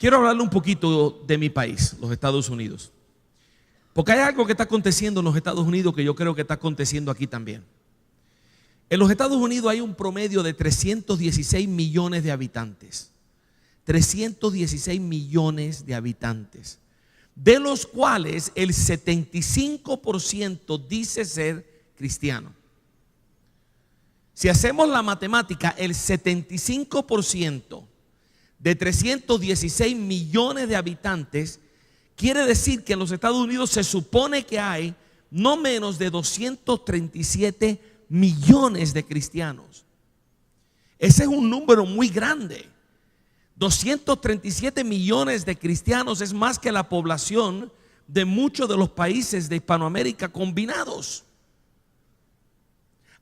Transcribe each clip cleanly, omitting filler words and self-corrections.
Quiero hablarle un poquito de mi país, los Estados Unidos. Porque hay algo que está aconteciendo en los Estados Unidos que yo creo que está aconteciendo aquí también. En los Estados Unidos hay un promedio de 316 millones de habitantes. 316 millones de habitantes. De los cuales el 75% dice ser cristiano. Si hacemos la matemática, el 75% de 316 millones de habitantes quiere decir que en los Estados Unidos se supone que hay no menos de 237 millones de cristianos. Ese es un número muy grande. 237 millones de cristianos es más que la población de muchos de los países de Hispanoamérica combinados.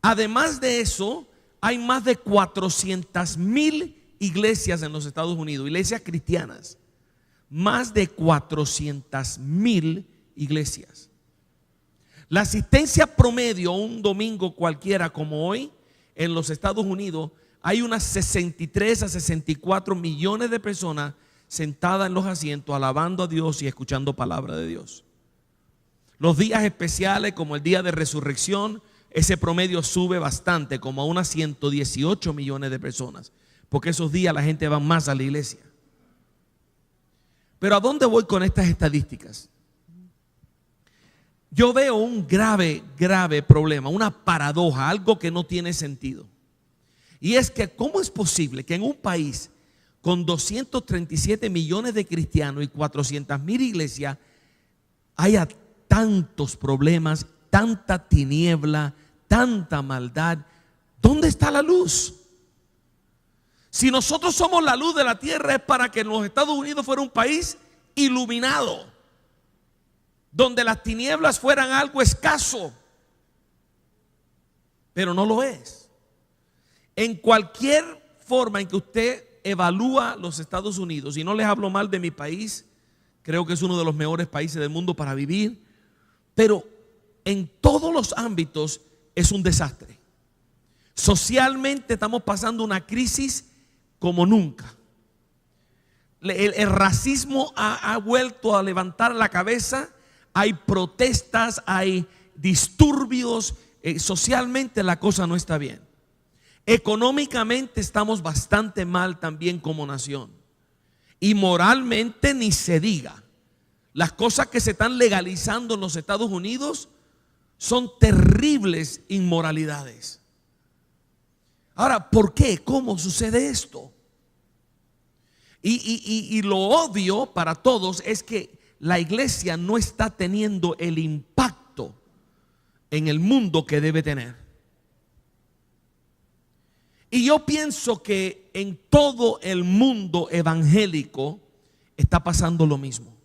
Además de eso, hay más de 400,000 iglesias en los Estados Unidos, iglesias cristianas. Más de 400,000 iglesias. La asistencia promedio un domingo cualquiera como hoy en los Estados Unidos, hay unas 63 a 64 millones de personas sentadas en los asientos alabando a Dios y escuchando palabra de Dios. Los días especiales como el día de resurrección, ese promedio sube bastante, como a unas 118 millones de personas, porque esos días la gente va más a la iglesia. Pero ¿a dónde voy con estas estadísticas? Yo veo un grave problema, una paradoja, algo que no tiene sentido. Y es que ¿cómo es posible que en un país con 237 millones de cristianos y 400,000 iglesias haya tantos problemas, tanta tiniebla, tanta maldad? ¿Dónde está la luz? Si nosotros somos la luz de la tierra, es para que en los Estados Unidos fuera un país iluminado, donde las tinieblas fueran algo escaso, pero no lo es. En cualquier forma en que usted evalúa los Estados Unidos, y no les hablo mal de mi país, creo que es uno de los mejores países del mundo para vivir, pero en todos los ámbitos es un desastre. Socialmente estamos pasando una crisis como nunca. El racismo ha vuelto a levantar la cabeza. Hay protestas, hay disturbios. Socialmente la cosa no está bien. Económicamente estamos bastante mal también como nación. Y moralmente ni se diga. Las cosas que se están legalizando en los Estados Unidos son terribles inmoralidades. Ahora, ¿por qué? ¿Cómo sucede esto? Y lo obvio para todos es que la iglesia no está teniendo el impacto en el mundo que debe tener. Y yo pienso que en todo el mundo evangélico está pasando lo mismo.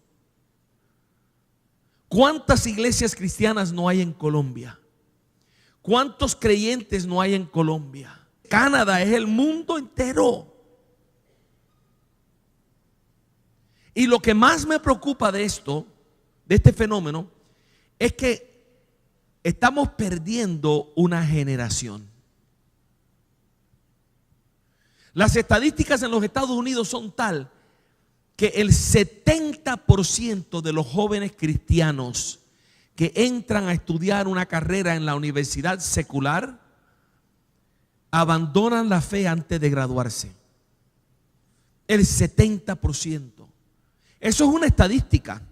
¿Cuántas iglesias cristianas no hay en Colombia? ¿Cuántos creyentes no hay en Colombia? Canadá es el mundo entero. Y lo que más me preocupa de esto, de este fenómeno, es que estamos perdiendo una generación. Las estadísticas en los Estados Unidos son tal que el 70% de los jóvenes cristianos que entran a estudiar una carrera en la universidad secular abandonan la fe antes de graduarse. El 70%. Eso es una estadística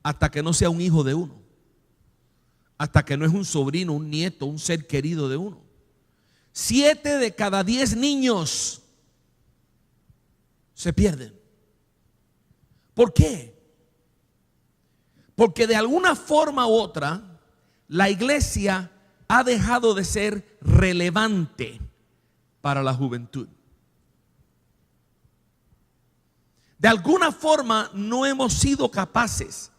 hasta que no sea un hijo de uno, hasta que no es un sobrino, un nieto, un ser querido de uno. 7 de cada 10 niños se pierden. ¿Por qué? Porque de alguna forma u otra la iglesia ha dejado de ser relevante para la juventud. De alguna forma no hemos sido capaces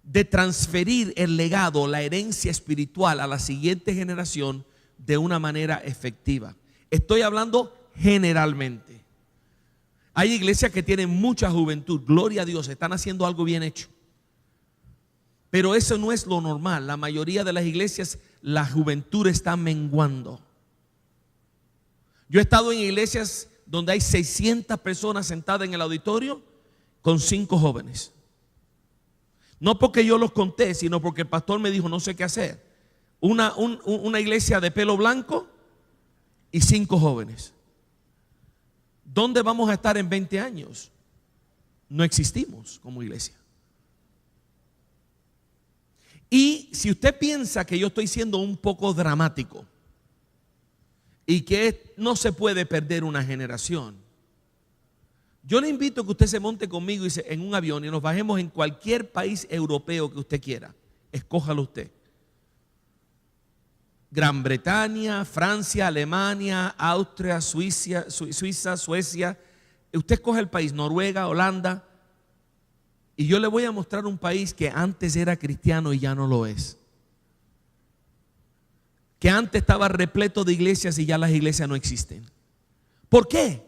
de transferir el legado, la herencia espiritual a la siguiente generación de una manera efectiva. Estoy hablando generalmente. Hay iglesias que tienen mucha juventud, gloria a Dios, están haciendo algo bien hecho. Pero eso no es lo normal. La mayoría de las iglesias, la juventud está menguando. Yo he estado en iglesias donde hay 600 personas sentadas en el auditorio con 5 jóvenes. No porque yo los conté, sino porque el pastor me dijo no sé qué hacer. Una iglesia de pelo blanco y 5 jóvenes. ¿Dónde vamos a estar en 20 años? No existimos como iglesia. Y si usted piensa que yo estoy siendo un poco dramático y que no se puede perder una generación, yo le invito a que usted se monte conmigo en un avión y nos bajemos en cualquier país europeo que usted quiera. Escójalo usted. Gran Bretaña, Francia, Alemania, Austria, Suiza, Suecia. Usted escoge el país, Noruega, Holanda. Y yo le voy a mostrar un país que antes era cristiano y ya no lo es. Que antes estaba repleto de iglesias y ya las iglesias no existen. ¿Por qué?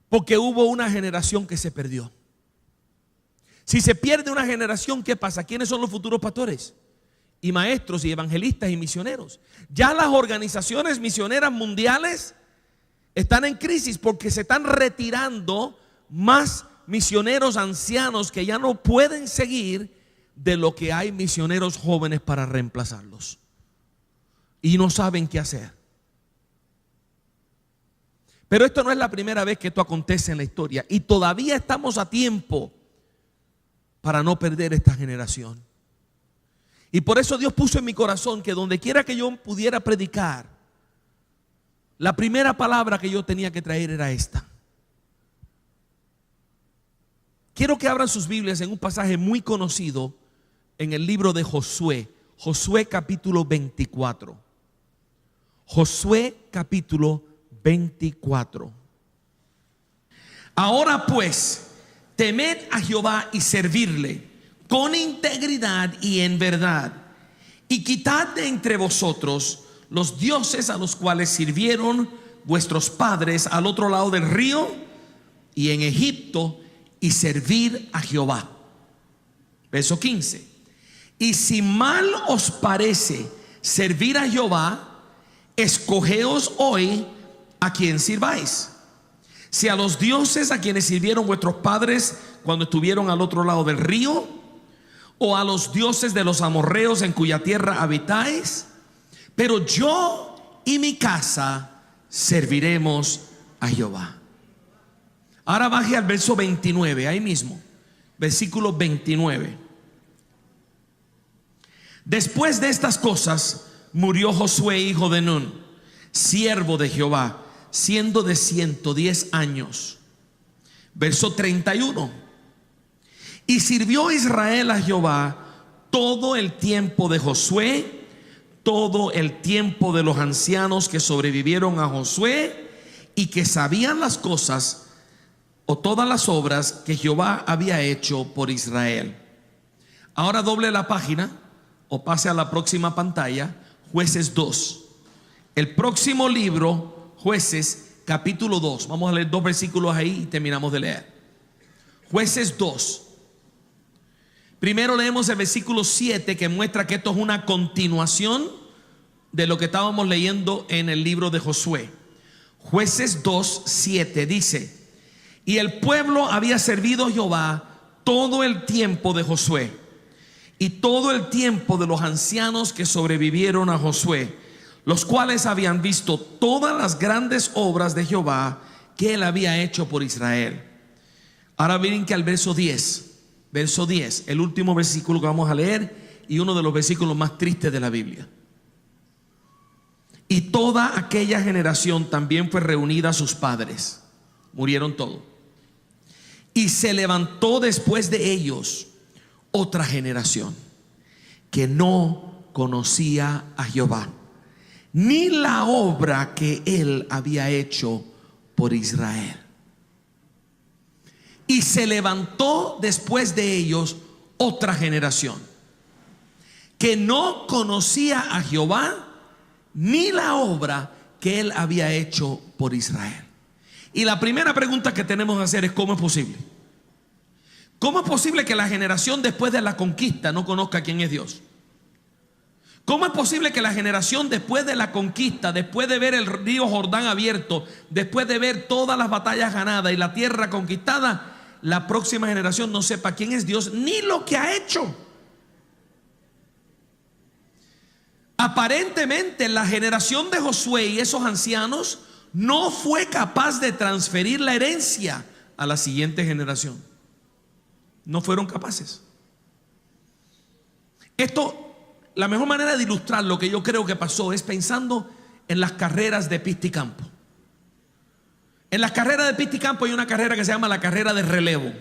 Porque hubo una generación que se perdió. Si se pierde una generación, ¿qué pasa? ¿Quiénes son los futuros pastores? Y maestros y evangelistas y misioneros. Ya las organizaciones misioneras mundiales están en crisis porque se están retirando más misioneros ancianos que ya no pueden seguir de lo que hay misioneros jóvenes para reemplazarlos. Y no saben qué hacer. Pero esto no es la primera vez que esto acontece en la historia. Y todavía estamos a tiempo para no perder esta generación. Y por eso Dios puso en mi corazón que donde quiera que yo pudiera predicar, la primera palabra que yo tenía que traer era esta. Quiero que abran sus Biblias en un pasaje muy conocido en el libro de Josué. Josué capítulo 24. Josué capítulo 24. Ahora pues, temed a Jehová y servirle con integridad y en verdad, y quitad de entre vosotros los dioses a los cuales sirvieron vuestros padres al otro lado del río y en Egipto, y servir a Jehová. Verso 15. Y si mal os parece servir a Jehová, escogeos hoy a quien sirváis. Si a los dioses a quienes sirvieron vuestros padres cuando estuvieron al otro lado del río, o a los dioses de los amorreos en cuya tierra habitáis, pero yo y mi casa serviremos a Jehová. Ahora baje al verso 29, ahí mismo, versículo 29. Después de estas cosas murió Josué hijo de Nun, siervo de Jehová, siendo de 110 años. Verso 31. Y sirvió Israel a Jehová todo el tiempo de Josué, todo el tiempo de los ancianos que sobrevivieron a Josué y que sabían las cosas o todas las obras que Jehová había hecho por Israel. Ahora doble la página o pase a la próxima pantalla, Jueces 2. El próximo libro, Jueces capítulo 2. Vamos a leer 2 versículos ahí y terminamos de leer. Jueces 2. Primero leemos el versículo 7 que muestra que esto es una continuación de lo que estábamos leyendo en el libro de Josué. Jueces 2, 7 dice: y el pueblo había servido a Jehová todo el tiempo de Josué y todo el tiempo de los ancianos que sobrevivieron a Josué, los cuales habían visto todas las grandes obras de Jehová que él había hecho por Israel. Ahora miren que al verso 10. Verso 10, el último versículo que vamos a leer y uno de los versículos más tristes de la Biblia. Y toda aquella generación también fue reunida a sus padres. Murieron todos. Y se levantó después de ellos otra generación que no conocía a Jehová, ni la obra que él había hecho por Israel. Y se levantó después de ellos otra generación que no conocía a Jehová ni la obra que él había hecho por Israel. Y la primera pregunta que tenemos que hacer es: ¿cómo es posible? ¿Cómo es posible que la generación después de la conquista no conozca quién es Dios? ¿Cómo es posible que la generación después de la conquista, después de ver el río Jordán abierto, después de ver todas las batallas ganadas y la tierra conquistada, la próxima generación no sepa quién es Dios ni lo que ha hecho. Aparentemente la generación de Josué y esos ancianos no fue capaz de transferir la herencia a la siguiente generación. No fueron capaces. Esto, la mejor manera de ilustrar lo que yo creo que pasó es pensando en las carreras de pista y campo. En las carreras de pista y campo hay una carrera que se llama la carrera de relevo,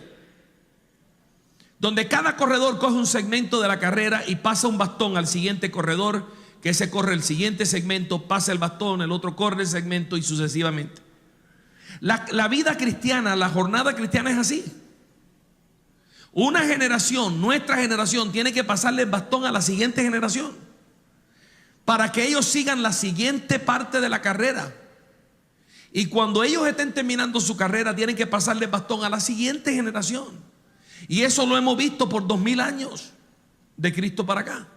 donde cada corredor coge un segmento de la carrera y pasa un bastón al siguiente corredor, que ese corre el siguiente segmento, pasa el bastón, el otro corre el segmento y sucesivamente. La vida cristiana, la jornada cristiana es así. Una generación, nuestra generación, tiene que pasarle el bastón a la siguiente generación para que ellos sigan la siguiente parte de la carrera. Y cuando ellos estén terminando su carrera, tienen que pasarle el bastón a la siguiente generación. Y eso lo hemos visto por 2000 años de Cristo para acá.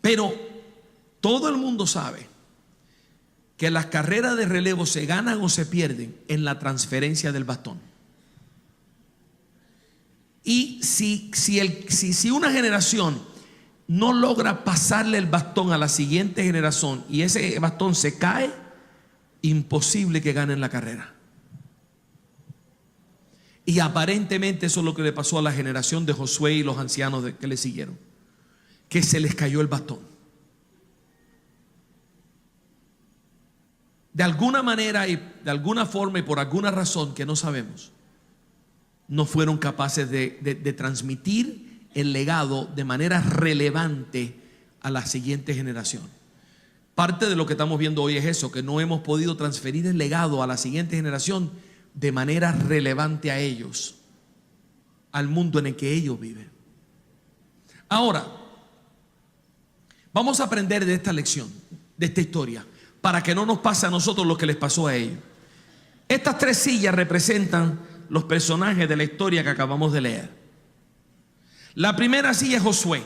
Pero todo el mundo sabe que las carreras de relevo se ganan o se pierden en la transferencia del bastón. Y si una generación no logra pasarle el bastón a la siguiente generación y ese bastón se cae, imposible que ganen la carrera. Y aparentemente eso es lo que le pasó a la generación de Josué y los ancianos que le siguieron, que se les cayó el bastón. De alguna manera y de alguna forma y por alguna razón que no sabemos, no fueron capaces de transmitir el legado de manera relevante a la siguiente generación. Parte de lo que estamos viendo hoy es eso, que no hemos podido transferir el legado a la siguiente generación de manera relevante a ellos, al mundo en el que ellos viven. Ahora, vamos a aprender de esta lección, de esta historia, para que no nos pase a nosotros lo que les pasó a ellos. Estas 3 sillas representan los personajes de la historia que acabamos de leer. La primera silla es Josué.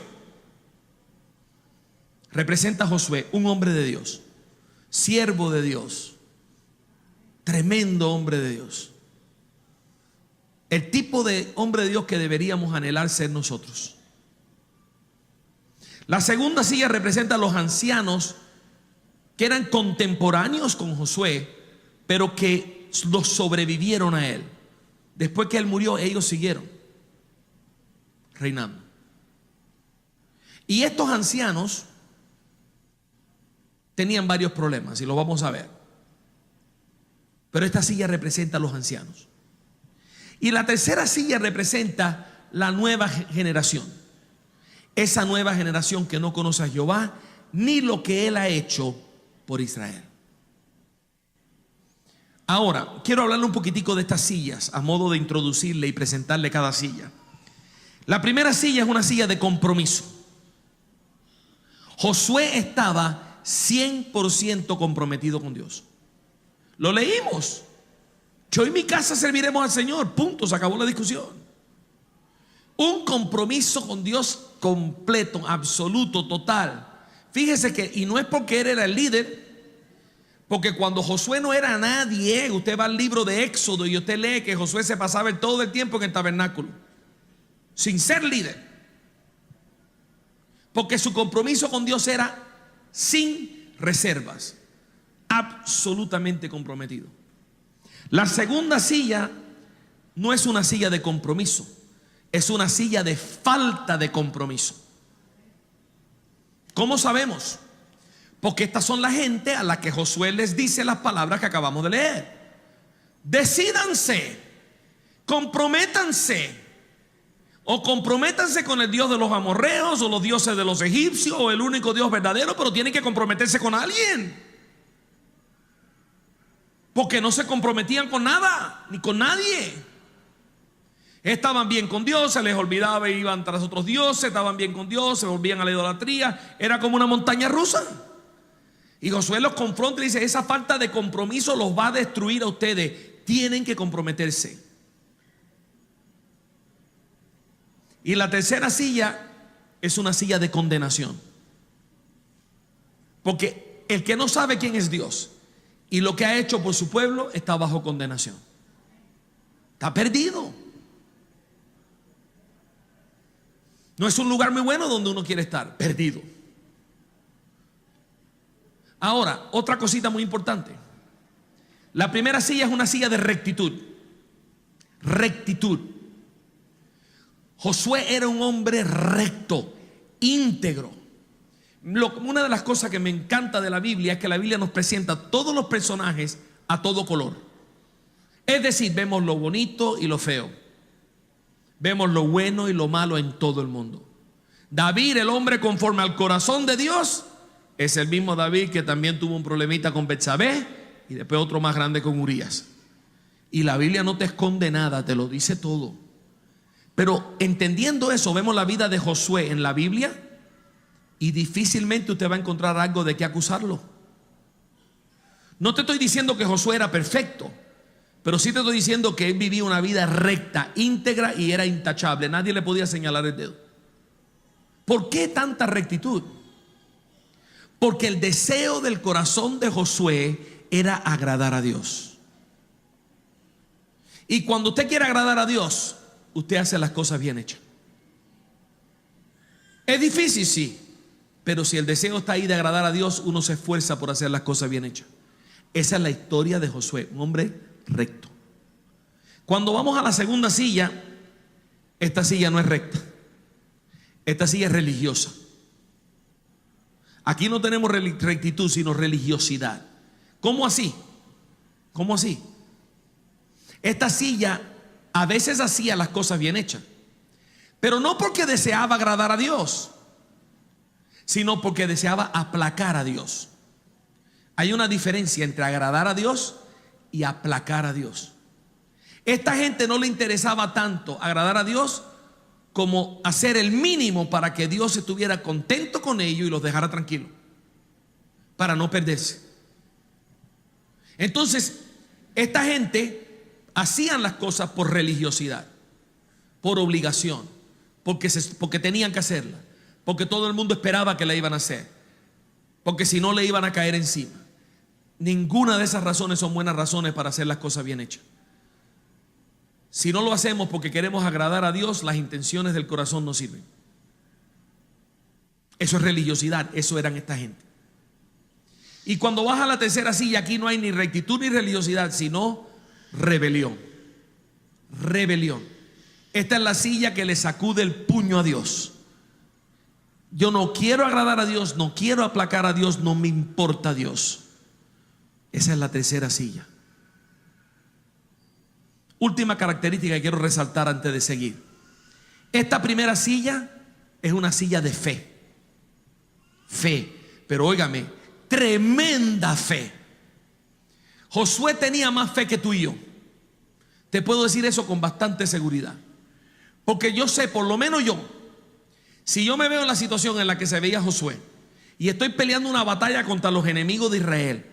Representa a Josué, un hombre de Dios, siervo de Dios, tremendo hombre de Dios. El tipo de hombre de Dios que deberíamos anhelar ser nosotros. La segunda silla representa a los ancianos que eran contemporáneos con Josué, pero que los sobrevivieron a él. Después que él murió, ellos siguieron reinando. Y estos ancianos tenían varios problemas, y lo vamos a ver. Pero esta silla representa a los ancianos. Y la tercera silla representa la nueva generación. Esa nueva generación que no conoce a Jehová ni lo que Él ha hecho por Israel. Ahora, quiero hablarle un poquitico de estas sillas a modo de introducirle y presentarle cada silla. La primera silla es una silla de compromiso. Josué estaba 100% comprometido con Dios. Lo leímos. Yo y mi casa serviremos al Señor. Punto, se acabó la discusión. Un compromiso con Dios completo, absoluto, total. Fíjese que, y no es porque él era el líder, porque cuando Josué no era nadie, usted va al libro de Éxodo y usted lee que Josué se pasaba todo el tiempo en el tabernáculo, sin ser líder. Porque su compromiso con Dios era sin reservas, absolutamente comprometido. La segunda silla no es una silla de compromiso, es una silla de falta de compromiso. ¿Cómo sabemos? Porque estas son la gente a la que Josué les dice las palabras que acabamos de leer. Decídanse, comprométanse, o comprométanse con el Dios de los amorreos, o los dioses de los egipcios, o el único Dios verdadero, pero tienen que comprometerse con alguien. Porque no se comprometían con nada, ni con nadie. Estaban bien con Dios, se les olvidaba e iban tras otros dioses. Estaban bien con Dios, se volvían a la idolatría. Era como una montaña rusa. Y Josué los confronta y dice: esa falta de compromiso los va a destruir a ustedes. Tienen que comprometerse. Y la tercera silla es una silla de condenación. Porque el que no sabe quién es Dios y lo que ha hecho por su pueblo está bajo condenación. está perdido. No es un lugar muy bueno donde uno quiere estar, perdido. Ahora, otra cosita muy importante. La primera silla es una silla de rectitud. Rectitud. Josué era un hombre recto, íntegro. Una de las cosas que me encanta de la Biblia es que la Biblia nos presenta todos los personajes a todo color. Es decir, vemos lo bonito y lo feo. Vemos lo bueno y lo malo en todo el mundo. David, el hombre conforme al corazón de Dios, es el mismo David que también tuvo un problemita con Betsabé y después otro más grande con Urías. Y la Biblia no te esconde nada, te lo dice todo. Pero entendiendo eso, vemos la vida de Josué en la Biblia y difícilmente usted va a encontrar algo de qué acusarlo. No te estoy diciendo que Josué era perfecto, pero sí te estoy diciendo que él vivía una vida recta, íntegra y era intachable. Nadie le podía señalar el dedo. ¿Por qué tanta rectitud? Porque el deseo del corazón de Josué era agradar a Dios. Y cuando usted quiere agradar a Dios, usted hace las cosas bien hechas. Es difícil, sí, pero si el deseo está ahí de agradar a Dios, uno se esfuerza por hacer las cosas bien hechas. Esa es la historia de Josué, un hombre recto. Cuando vamos a la segunda silla, esta silla no es recta. Esta silla es religiosa. Aquí no tenemos rectitud, sino religiosidad. ¿Cómo así? ¿Cómo así? Esta silla a veces hacía las cosas bien hechas, pero no porque deseaba agradar a Dios, sino porque deseaba aplacar a Dios. Hay una diferencia entre agradar a Dios y aplacar a Dios. Esta gente no le interesaba tanto agradar a Dios como hacer el mínimo para que Dios estuviera contento con ellos y los dejara tranquilos, para no perderse. Entonces, esta gente hacían las cosas por religiosidad, por obligación, porque tenían que hacerla, porque todo el mundo esperaba que la iban a hacer, porque si no le iban a caer encima. Ninguna de esas razones son buenas razones para hacer las cosas bien hechas. Si no lo hacemos porque queremos agradar a Dios, las intenciones del corazón no sirven. Eso es religiosidad, eso eran esta gente. Y cuando vas a la tercera silla, aquí no hay ni rectitud ni religiosidad, sino rebelión. Rebelión. Esta es la silla que le sacude el puño a Dios. Yo no quiero agradar a Dios, no quiero aplacar a Dios, no me importa a Dios. Esa es la tercera silla. Última característica que quiero resaltar antes de seguir. Esta primera silla es una silla de fe. Fe, pero óigame, tremenda fe. Josué tenía más fe que tú y yo. Te puedo decir eso con bastante seguridad. Porque yo sé, por lo menos yo, si yo me veo en la situación en la que se veía Josué y estoy peleando una batalla contra los enemigos de Israel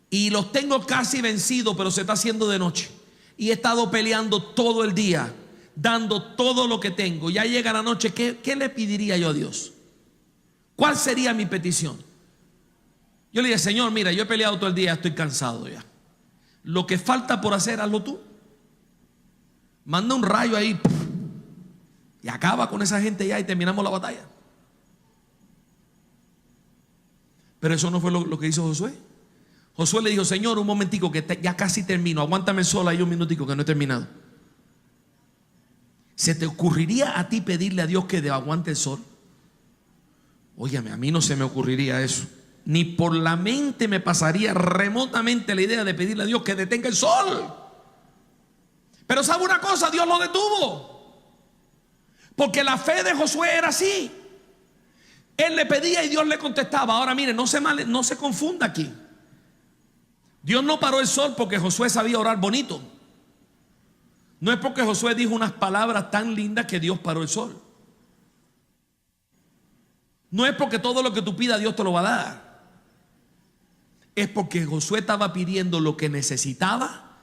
y los tengo casi vencidos, pero se está haciendo de noche y he estado peleando todo el día, dando todo lo que tengo, ya llega la noche, ¿qué le pediría yo a Dios? ¿Cuál sería mi petición? Yo le dije, Señor, mira, yo he peleado todo el día, estoy cansado ya. Lo que falta por hacer, hazlo tú. Manda un rayo ahí y acaba con esa gente ya y terminamos la batalla. Pero eso no fue lo que hizo Josué. Josué le dijo, Señor, un momentico que ya casi termino, aguántame solo ahí un minutico que no he terminado. ¿Se te ocurriría a ti pedirle a Dios que aguante el sol? Óyame, a mí no se me ocurriría eso. Ni por la mente me pasaría remotamente la idea de pedirle a Dios que detenga el sol. Pero ¿sabe una cosa? Dios lo detuvo. Porque la fe de Josué era así. Él le pedía y Dios le contestaba. Ahora mire, no se confunda aquí. Dios no paró el sol porque Josué sabía orar bonito. No es porque Josué dijo unas palabras tan lindas que Dios paró el sol. No es porque todo lo que tú pidas Dios te lo va a dar. Es porque Josué estaba pidiendo lo que necesitaba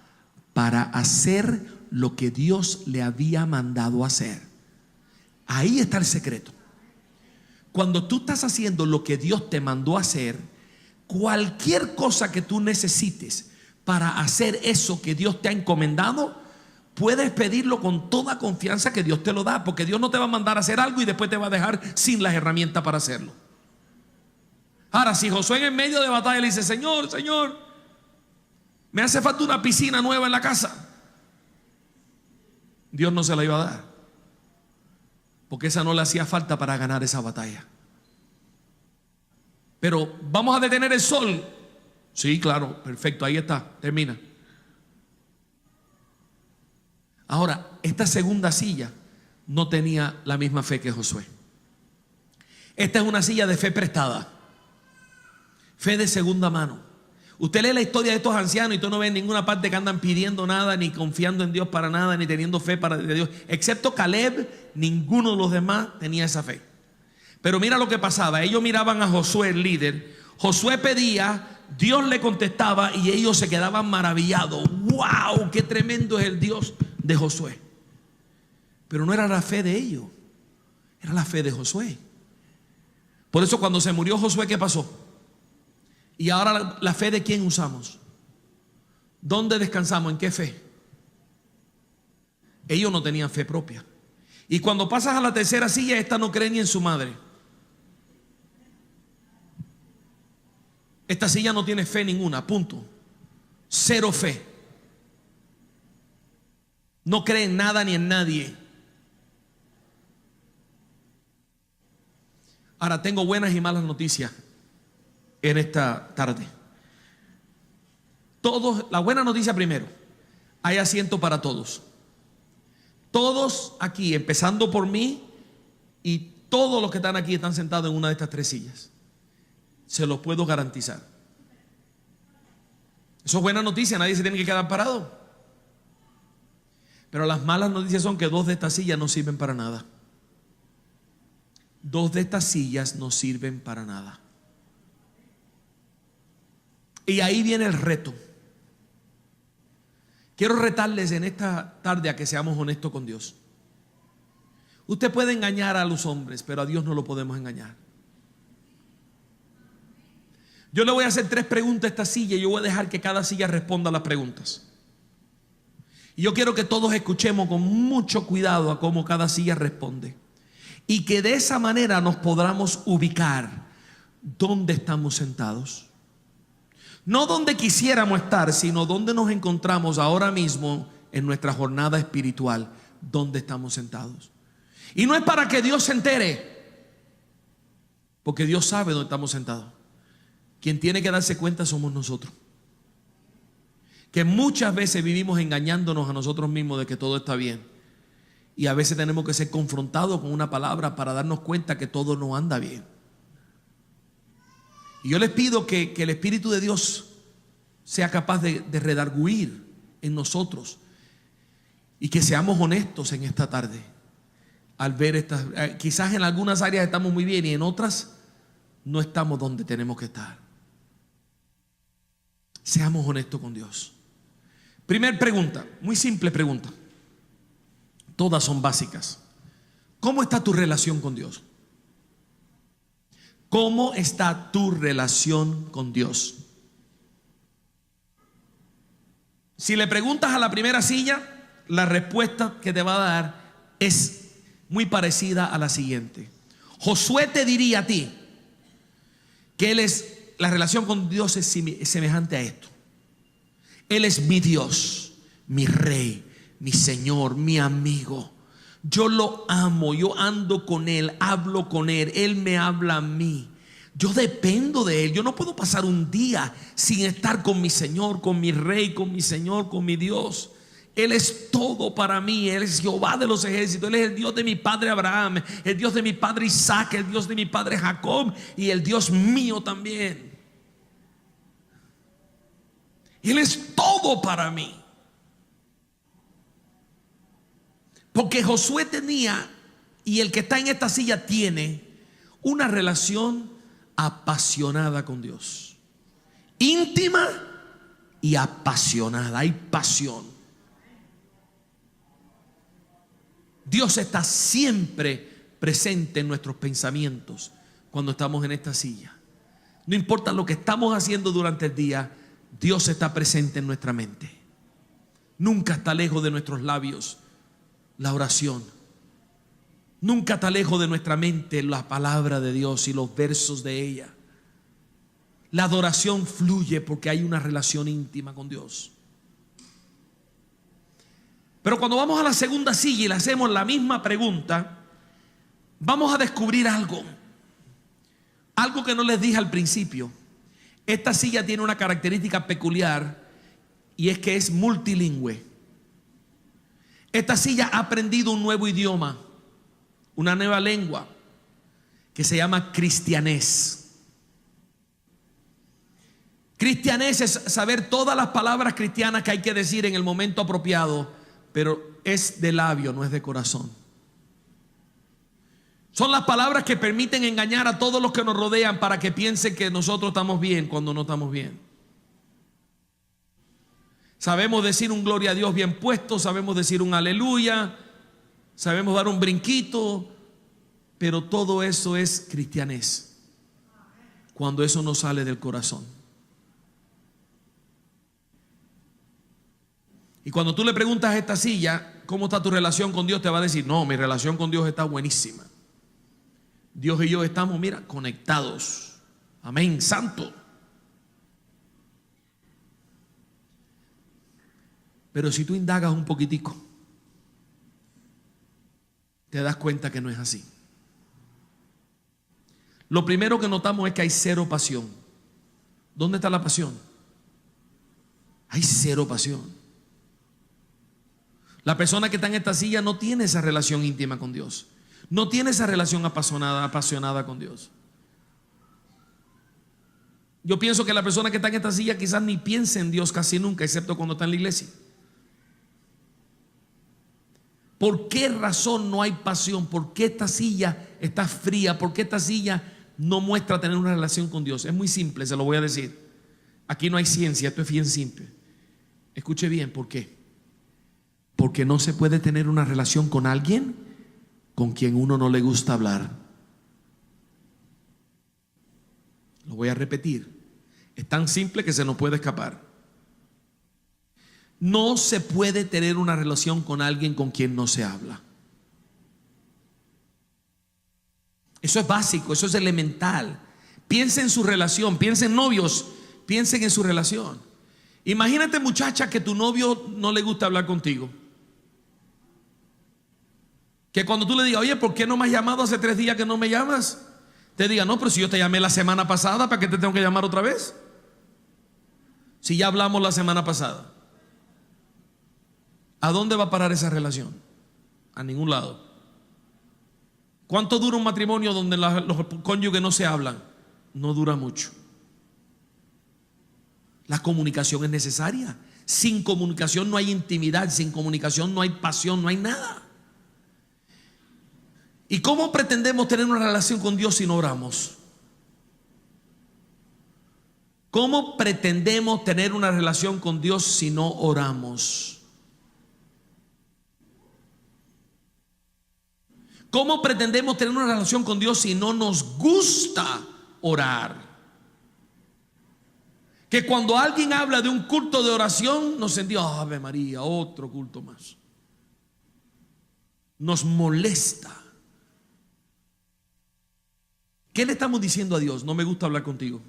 para hacer lo que Dios le había mandado hacer. Ahí está el secreto. Cuando tú estás haciendo lo que Dios te mandó a hacer, cualquier cosa que tú necesites para hacer eso que Dios te ha encomendado, puedes pedirlo con toda confianza que Dios te lo da, porque Dios no te va a mandar a hacer algo y después te va a dejar sin las herramientas para hacerlo. Ahora, si Josué en medio de batalla le dice: Señor, Señor, me hace falta una piscina nueva en la casa, Dios no se la iba a dar, porque esa no le hacía falta para ganar esa batalla. Pero vamos a detener el sol. Sí, claro, perfecto, ahí está, termina. Ahora, esta segunda silla no tenía la misma fe que Josué. Esta es una silla de fe prestada, fe de segunda mano. Usted lee la historia de estos ancianos y tú no ves en ninguna parte que andan pidiendo nada, ni confiando en Dios para nada, ni teniendo fe para Dios. Excepto Caleb, ninguno de los demás tenía esa fe. Pero mira lo que pasaba. Ellos miraban a Josué, el líder. Josué pedía, Dios le contestaba y ellos se quedaban maravillados. ¡Wow! ¡Qué tremendo es el Dios de Josué! Pero no era la fe de ellos, era la fe de Josué. Por eso cuando se murió Josué, ¿qué pasó? Y ahora la fe de quién usamos. ¿Dónde descansamos? ¿En qué fe? Ellos no tenían fe propia. Y cuando pasas a la tercera silla, esta no cree ni en su madre. Esta silla no tiene fe ninguna, punto. Cero fe. No cree en nada ni en nadie. Ahora tengo buenas y malas noticias en esta tarde. Todos, la buena noticia primero: hay asiento para todos. Todos aquí, empezando por mí, y todos los que están aquí están sentados en una de estas tres sillas. Se los puedo garantizar. Eso es buena noticia, nadie se tiene que quedar parado. Pero las malas noticias son que dos de estas sillas no sirven para nada. Dos de estas sillas no sirven para nada. Y ahí viene el reto. Quiero retarles en esta tarde a que seamos honestos con Dios. Usted puede engañar a los hombres, pero a Dios no lo podemos engañar. Yo le voy a hacer 3 preguntas a esta silla y yo voy a dejar que cada silla responda a las preguntas. Y yo quiero que todos escuchemos con mucho cuidado a cómo cada silla responde. Y que de esa manera nos podamos ubicar dónde estamos sentados. No donde quisiéramos estar, sino donde nos encontramos ahora mismo en nuestra jornada espiritual, donde estamos sentados. Y no es para que Dios se entere, porque Dios sabe dónde estamos sentados. Quien tiene que darse cuenta somos nosotros. Que muchas veces vivimos engañándonos a nosotros mismos de que todo está bien. Y a veces tenemos que ser confrontados con una palabra para darnos cuenta que todo no anda bien. Y yo les pido que el Espíritu de Dios sea capaz de redarguir en nosotros. Y que seamos honestos en esta tarde. Al ver estas, quizás en algunas áreas estamos muy bien y en otras no estamos donde tenemos que estar. Seamos honestos con Dios. Primer pregunta, muy simple pregunta. Todas son básicas. ¿Cómo está tu relación con Dios? ¿Cómo está tu relación con Dios? Si le preguntas a la primera silla, la respuesta que te va a dar es muy parecida a la siguiente. Josué te diría a ti que la relación con Dios es semejante a esto. Él es mi Dios, mi Rey, mi Señor, mi amigo. Yo lo amo, yo ando con Él, hablo con Él, Él me habla a mí. Yo dependo de Él, yo no puedo pasar un día sin estar con mi Señor, con mi Rey, con mi Señor, con mi Dios. Él es todo para mí, Él es Jehová de los ejércitos, Él es el Dios de mi padre Abraham, el Dios de mi padre Isaac, el Dios de mi padre Jacob y el Dios mío también. Él es todo para mí. Porque Josué tenía, y el que está en esta silla tiene, una relación apasionada con Dios. Íntima y apasionada. Hay pasión. Dios está siempre presente en nuestros pensamientos cuando estamos en esta silla. No importa lo que estamos haciendo durante el día, Dios está presente en nuestra mente. Nunca está lejos de nuestros labios la oración. Nunca está lejos de nuestra mente la palabra de Dios y los versos de ella. La adoración fluye porque hay una relación íntima con Dios. Pero cuando vamos a la segunda silla y le hacemos la misma pregunta, vamos a descubrir algo. Algo que no les dije al principio. Esta silla tiene una característica peculiar y es que es multilingüe. Esta silla ha aprendido un nuevo idioma, una nueva lengua que se llama cristianés. Cristianés es saber todas las palabras cristianas que hay que decir en el momento apropiado, pero es de labio, no es de corazón. Son las palabras que permiten engañar a todos los que nos rodean para que piensen que nosotros estamos bien cuando no estamos bien. Sabemos decir un gloria a Dios bien puesto, sabemos decir un aleluya, sabemos dar un brinquito, pero todo eso es cristianés cuando eso no sale del corazón. Y cuando tú le preguntas a esta silla cómo está tu relación con Dios, te va a decir: no, mi relación con Dios está buenísima. Dios y yo estamos, mira, conectados. Amén, santo. Pero si tú indagas un poquitico, te das cuenta que no es así. Lo primero que notamos es que hay cero pasión. ¿Dónde está la pasión? Hay cero pasión. La persona que está en esta silla no tiene esa relación íntima con Dios. No tiene esa relación apasionada con Dios. Yo pienso que la persona que está en esta silla quizás ni piense en Dios casi nunca, excepto cuando está en la iglesia. ¿Por qué razón no hay pasión? ¿Por qué esta silla está fría? ¿Por qué esta silla no muestra tener una relación con Dios? Es muy simple, se lo voy a decir. Aquí no hay ciencia, esto es bien simple. Escuche bien, ¿por qué? Porque no se puede tener una relación con alguien con quien uno no le gusta hablar. Lo voy a repetir. Es tan simple que se nos puede escapar. No se puede tener una relación con alguien con quien no se habla. Eso es básico, eso es elemental. Piensen en su relación, piensen novios, piensen en su relación. Imagínate, muchacha, que tu novio no le gusta hablar contigo. Que cuando tú le digas: oye, ¿por qué no me has llamado hace 3 días que no me llamas? Te diga: no, pero si yo te llamé la semana pasada, ¿para qué te tengo que llamar otra vez? Si ya hablamos la semana pasada. ¿A dónde va a parar esa relación? A ningún lado. ¿Cuánto dura un matrimonio donde los cónyuges no se hablan? No dura mucho. La comunicación es necesaria. Sin comunicación no hay intimidad, sin comunicación no hay pasión, no hay nada. ¿Y cómo pretendemos tener una relación con Dios si no oramos? ¿Cómo pretendemos tener una relación con Dios si no oramos? ¿Cómo pretendemos tener una relación con Dios si no nos gusta orar? Que cuando alguien habla de un culto de oración, nos sentimos: Ave María, otro culto más. Nos molesta. ¿Qué le estamos diciendo a Dios? No me gusta hablar contigo.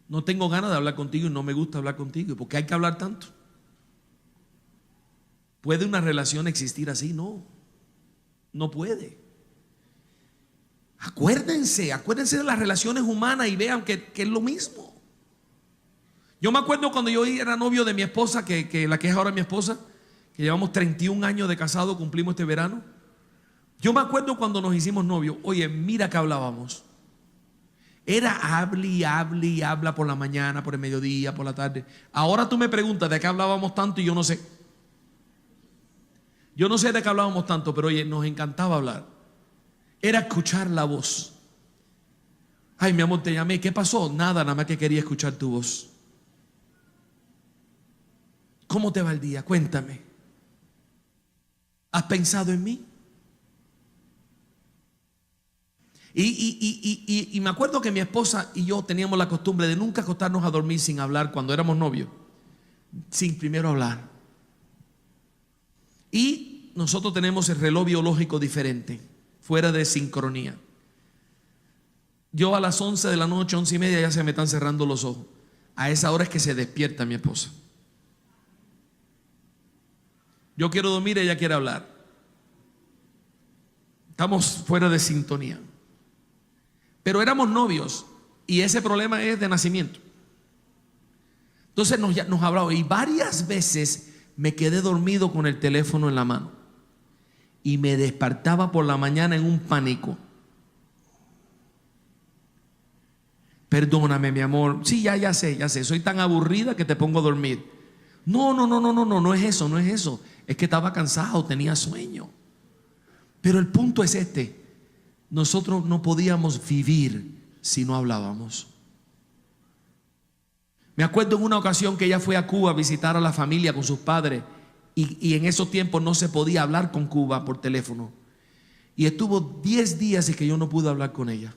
No tengo ganas de hablar contigo y no me gusta hablar contigo. ¿Por qué hay que hablar tanto? ¿Puede una relación existir así? No, no puede. Acuérdense de las relaciones humanas y vean que es lo mismo. Yo me acuerdo cuando yo era novio de mi esposa, que la que es ahora mi esposa, que llevamos 31 años de casado, cumplimos este verano. Yo me acuerdo cuando nos hicimos novios. Oye, mira que hablábamos. Era hable y hable y habla por la mañana, por el mediodía, por la tarde. Ahora tú me preguntas de qué hablábamos tanto y yo no sé. Yo no sé de qué hablábamos tanto, pero oye, nos encantaba hablar. Era escuchar la voz. Ay, mi amor, te llamé. ¿Qué pasó? Nada más que quería escuchar tu voz. ¿Cómo te va el día? Cuéntame. ¿Has pensado en mí? Y me acuerdo que mi esposa y yo teníamos la costumbre de nunca acostarnos a dormir sin hablar cuando éramos novios, sin primero hablar. Y nosotros tenemos el reloj biológico diferente, fuera de sincronía. Yo a las 11 de la noche, 11:30, ya se me están cerrando los ojos. A esa hora es que se despierta mi esposa. Yo quiero dormir, ella quiere hablar. Estamos fuera de sintonía. Pero éramos novios y ese problema es de nacimiento. Entonces nos hablaba y varias veces me quedé dormido con el teléfono en la mano y me despertaba por la mañana en un pánico. Perdóname, mi amor. Sí, ya sé. Soy tan aburrida que te pongo a dormir. No es eso. Es que estaba cansado, tenía sueño. Pero el punto es este: nosotros no podíamos vivir si no hablábamos. Me acuerdo en una ocasión que ella fue a Cuba a visitar a la familia con sus padres y en esos tiempos no se podía hablar con Cuba por teléfono. Y estuvo 10 días y que yo no pude hablar con ella.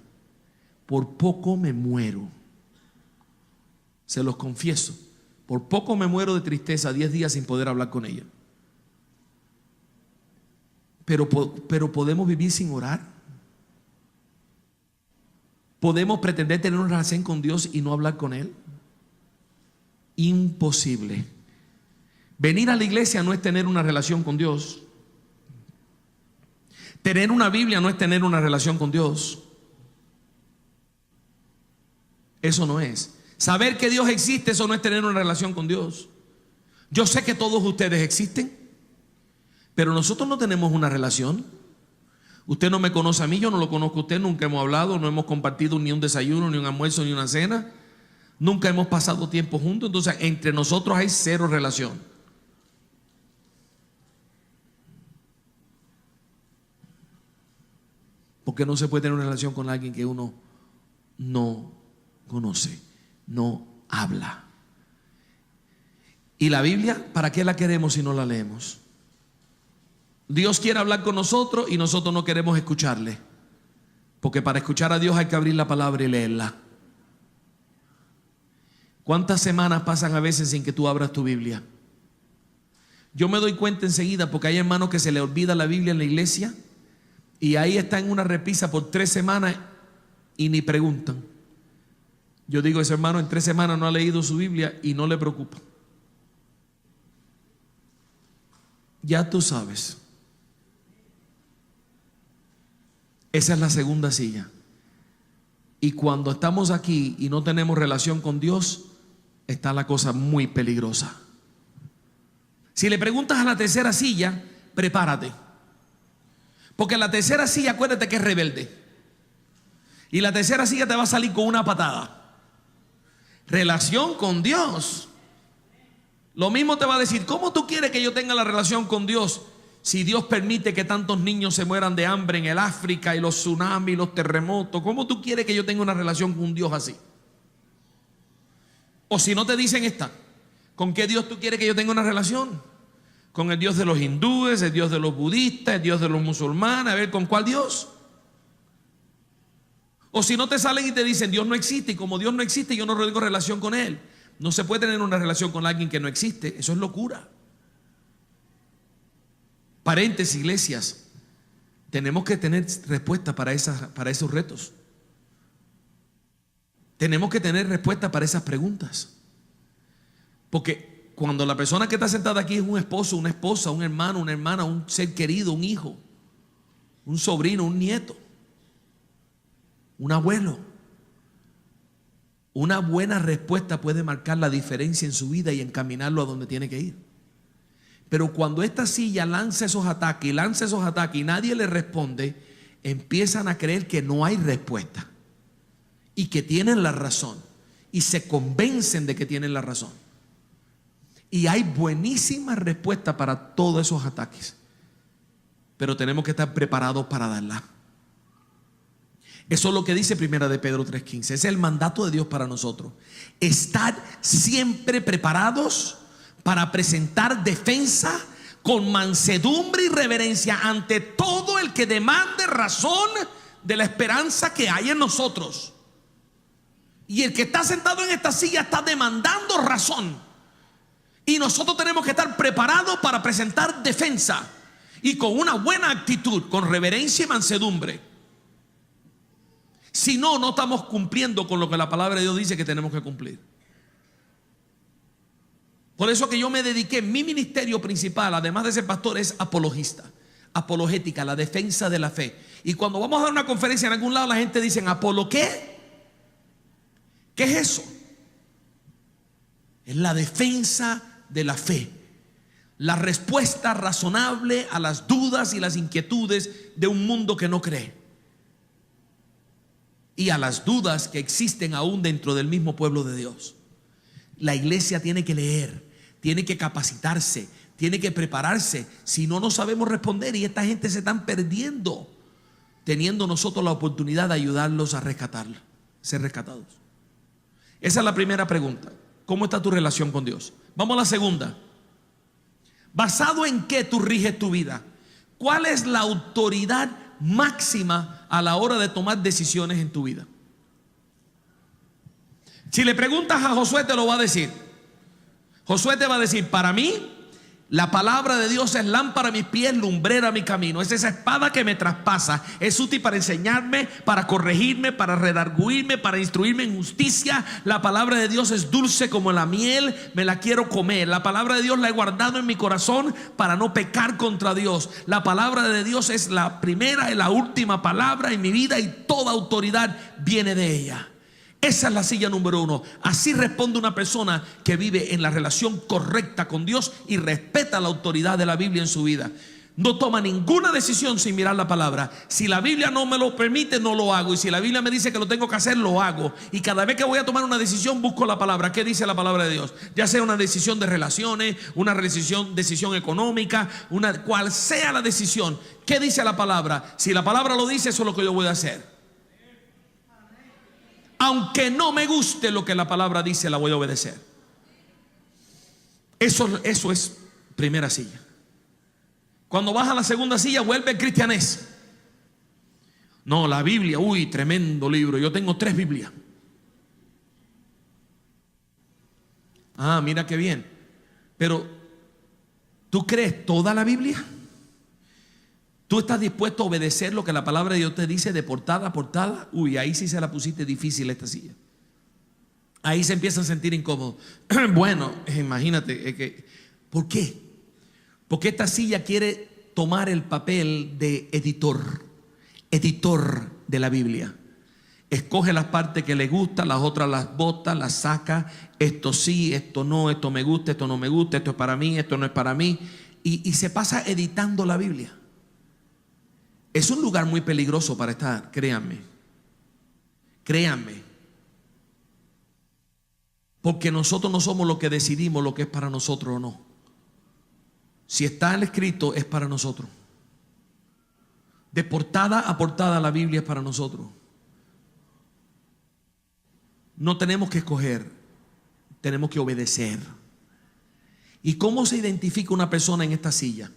Por poco me muero. Se los confieso. Por poco me muero de tristeza, 10 días sin poder hablar con ella. Pero podemos vivir sin orar. ¿Podemos pretender tener una relación con Dios y no hablar con Él? Imposible. Venir a la iglesia no es tener una relación con Dios. Tener una Biblia no es tener una relación con Dios. Eso no es. Saber que Dios existe, eso no es tener una relación con Dios. Yo sé que todos ustedes existen, pero nosotros no tenemos una relación. Usted no me conoce a mí, yo no lo conozco a usted, nunca hemos hablado, no hemos compartido ni un desayuno, ni un almuerzo, ni una cena. Nunca hemos pasado tiempo juntos, entonces entre nosotros hay cero relación. Porque no se puede tener una relación con alguien que uno no conoce, no habla. ¿Y la Biblia? ¿Para qué la queremos si no la leemos? Dios quiere hablar con nosotros y nosotros no queremos escucharle. Porque para escuchar a Dios hay que abrir la palabra y leerla. ¿Cuántas semanas pasan a veces sin que tú abras tu Biblia? Yo me doy cuenta enseguida porque hay hermanos que se les olvida la Biblia en la iglesia y ahí está en una repisa por 3 semanas y ni preguntan. Yo digo, ese hermano en 3 semanas no ha leído su Biblia y no le preocupa. Ya tú sabes. Esa es la segunda silla. Y cuando estamos aquí y no tenemos relación con Dios, está la cosa muy peligrosa. Si le preguntas a la tercera silla, prepárate. Porque la tercera silla, acuérdate que es rebelde. Y la tercera silla te va a salir con una patada. Relación con Dios. Lo mismo te va a decir, ¿cómo tú quieres que yo tenga la relación con Dios si Dios permite que tantos niños se mueran de hambre en el África y los tsunamis, los terremotos? ¿Cómo tú quieres que yo tenga una relación con un Dios así? O si no te dicen esta, ¿con qué Dios tú quieres que yo tenga una relación? ¿Con el Dios de los hindúes, el Dios de los budistas, el Dios de los musulmanes? A ver, ¿con cuál Dios? O si no te salen y te dicen Dios no existe, y como Dios no existe yo no tengo relación con Él. No se puede tener una relación con alguien que no existe. Eso es locura. Paréntesis, iglesias, tenemos que tener respuesta para esos retos. Tenemos que tener respuesta para esas preguntas. Porque cuando la persona que está sentada aquí es un esposo, una esposa, un hermano, una hermana, un ser querido, un hijo, un sobrino, un nieto, un abuelo, una buena respuesta puede marcar la diferencia en su vida y encaminarlo a donde tiene que ir. Pero cuando esta silla lanza esos ataques y nadie le responde, empiezan a creer que no hay respuesta y que tienen la razón y se convencen de que tienen la razón. Y hay buenísima respuesta para todos esos ataques, pero tenemos que estar preparados para darla. Eso es lo que dice Primera de Pedro 3:15. Ese es el mandato de Dios para nosotros. Estar siempre preparados para presentar defensa con mansedumbre y reverencia ante todo el que demande razón de la esperanza que hay en nosotros. Y el que está sentado en esta silla está demandando razón. Y nosotros tenemos que estar preparados para presentar defensa. Y con una buena actitud, con reverencia y mansedumbre. Si no, no estamos cumpliendo con lo que la palabra de Dios dice que tenemos que cumplir. Por eso que yo me dediqué, mi ministerio principal, además de ser pastor, es apologista, apologética, la defensa de la fe. Y cuando vamos a dar una conferencia en algún lado, la gente dice, ¿apolo qué? ¿Qué es eso? Es la defensa de la fe, la respuesta razonable a las dudas y las inquietudes de un mundo que no cree, y a las dudas que existen aún dentro del mismo pueblo de Dios. La iglesia tiene que leer, tiene que capacitarse, tiene que prepararse. Si no, no sabemos responder, y esta gente se están perdiendo, teniendo nosotros la oportunidad de ayudarlos a ser rescatados. Esa es la primera pregunta. ¿Cómo está tu relación con Dios? Vamos a la segunda. ¿Basado en qué tú riges tu vida? ¿Cuál es la autoridad máxima a la hora de tomar decisiones en tu vida? Si le preguntas a Josué, te lo va a decir. Josué te va a decir: para mí la palabra de Dios es lámpara a mis pies, lumbrera a mi camino. Es esa espada que me traspasa. Es útil para enseñarme, para corregirme, para redarguirme, para instruirme en justicia. La palabra de Dios es dulce como la miel, me la quiero comer. La palabra de Dios la he guardado en mi corazón para no pecar contra Dios. La palabra de Dios es la primera y la última palabra en mi vida, y toda autoridad viene de ella. Esa es la silla número 1. Así responde una persona que vive en la relación correcta con Dios y respeta la autoridad de la Biblia en su vida. No toma ninguna decisión sin mirar la palabra. Si la Biblia no me lo permite, no lo hago. Y si la Biblia me dice que lo tengo que hacer, lo hago. Y cada vez que voy a tomar una decisión, busco la palabra. ¿Qué dice la palabra de Dios? Ya sea una decisión de relaciones, una decisión económica, cual sea la decisión. ¿Qué dice la palabra? Si la palabra lo dice, eso es lo que yo voy a hacer. Aunque no me guste lo que la palabra dice, la voy a obedecer. Eso es primera silla. Cuando vas a la segunda silla, vuelve el cristianés. No, la Biblia, uy, tremendo libro. Yo tengo 3 Biblias. Ah, mira qué bien. Pero, ¿tú crees toda la Biblia? ¿Tú estás dispuesto a obedecer lo que la palabra de Dios te dice de portada a portada? Uy, ahí sí se la pusiste difícil esta silla. Ahí se empieza a sentir incómodo. Bueno, imagínate, ¿por qué? Porque esta silla quiere tomar el papel de editor de la Biblia. Escoge las partes que le gustan, las otras las bota, las saca. Esto sí, esto no, esto me gusta, esto no me gusta, esto es para mí, esto no es para mí. Y se pasa editando la Biblia. Es un lugar muy peligroso para estar, créanme. Créanme. Porque nosotros no somos los que decidimos lo que es para nosotros o no. Si está el escrito, es para nosotros. De portada a portada la Biblia es para nosotros. No tenemos que escoger, tenemos que obedecer. ¿Y cómo se identifica una persona en esta silla,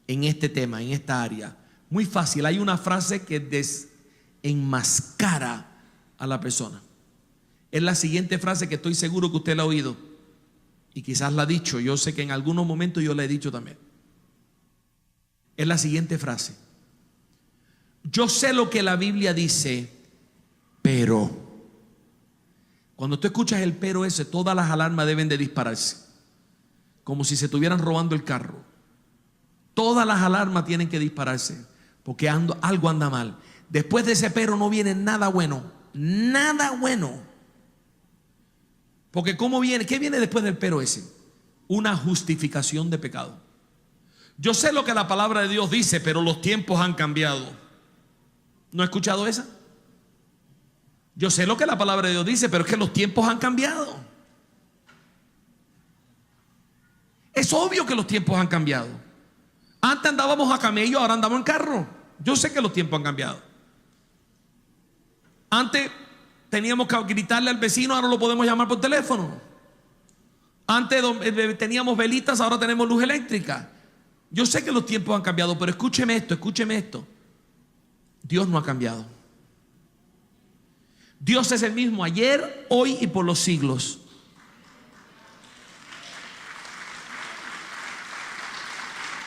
en este tema, en esta área? Muy fácil, hay una frase que desenmascara a la persona. Es la siguiente frase que estoy seguro que usted la ha oído y quizás la ha dicho. Yo sé que en algunos momentos yo la he dicho también. Es la siguiente frase: yo sé lo que la Biblia dice, pero. Cuando tú escuchas el pero ese, todas las alarmas deben de dispararse, como si se estuvieran robando el carro. Todas las alarmas tienen que dispararse, porque algo anda mal. Después de ese pero no viene nada bueno. Nada bueno. Porque ¿cómo viene? ¿Qué viene después del pero ese? Una justificación de pecado. Yo sé lo que la palabra de Dios dice, pero los tiempos han cambiado. ¿No he escuchado esa? Yo sé lo que la palabra de Dios dice, pero es que los tiempos han cambiado. Es obvio que los tiempos han cambiado. Antes andábamos a camello, ahora andamos en carro. Yo sé que los tiempos han cambiado. Antes teníamos que gritarle al vecino, ahora lo podemos llamar por teléfono. Antes teníamos velitas, ahora tenemos luz eléctrica. Yo sé que los tiempos han cambiado, pero escúcheme esto. Dios no ha cambiado. Dios es el mismo ayer, hoy y por los siglos.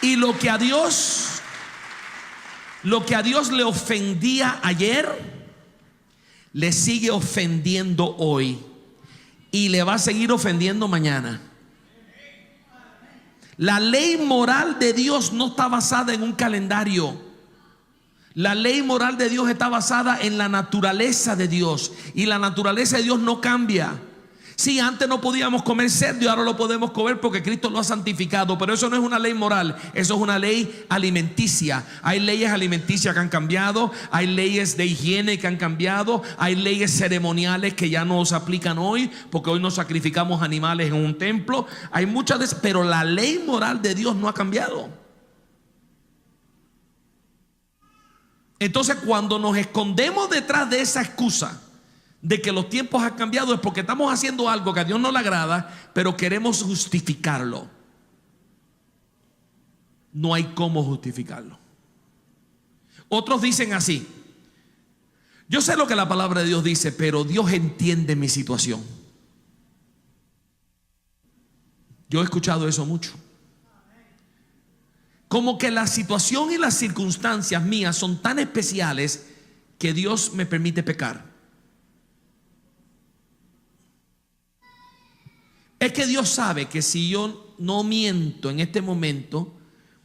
Y lo que a Dios le ofendía ayer, le sigue ofendiendo hoy y le va a seguir ofendiendo mañana. La ley moral de Dios no está basada en un calendario. La ley moral de Dios está basada en la naturaleza de Dios, y la naturaleza de Dios no cambia. Sí, antes no podíamos comer cerdo y ahora lo podemos comer porque Cristo lo ha santificado, pero eso no es una ley moral, eso es una ley alimenticia. Hay leyes alimenticias que han cambiado, hay leyes de higiene que han cambiado, hay leyes ceremoniales que ya no se aplican hoy porque hoy no sacrificamos animales en un templo. Hay muchas de esas, pero la ley moral de Dios no ha cambiado. Entonces, cuando nos escondemos detrás de esa excusa de que los tiempos han cambiado, es porque estamos haciendo algo que a Dios no le agrada, pero queremos justificarlo. No hay cómo justificarlo. Otros dicen así: yo sé lo que la palabra de Dios dice, pero Dios entiende mi situación. Yo he escuchado eso mucho. Como que la situación y las circunstancias mías son tan especiales que Dios me permite pecar. Es que Dios sabe que si yo no miento en este momento,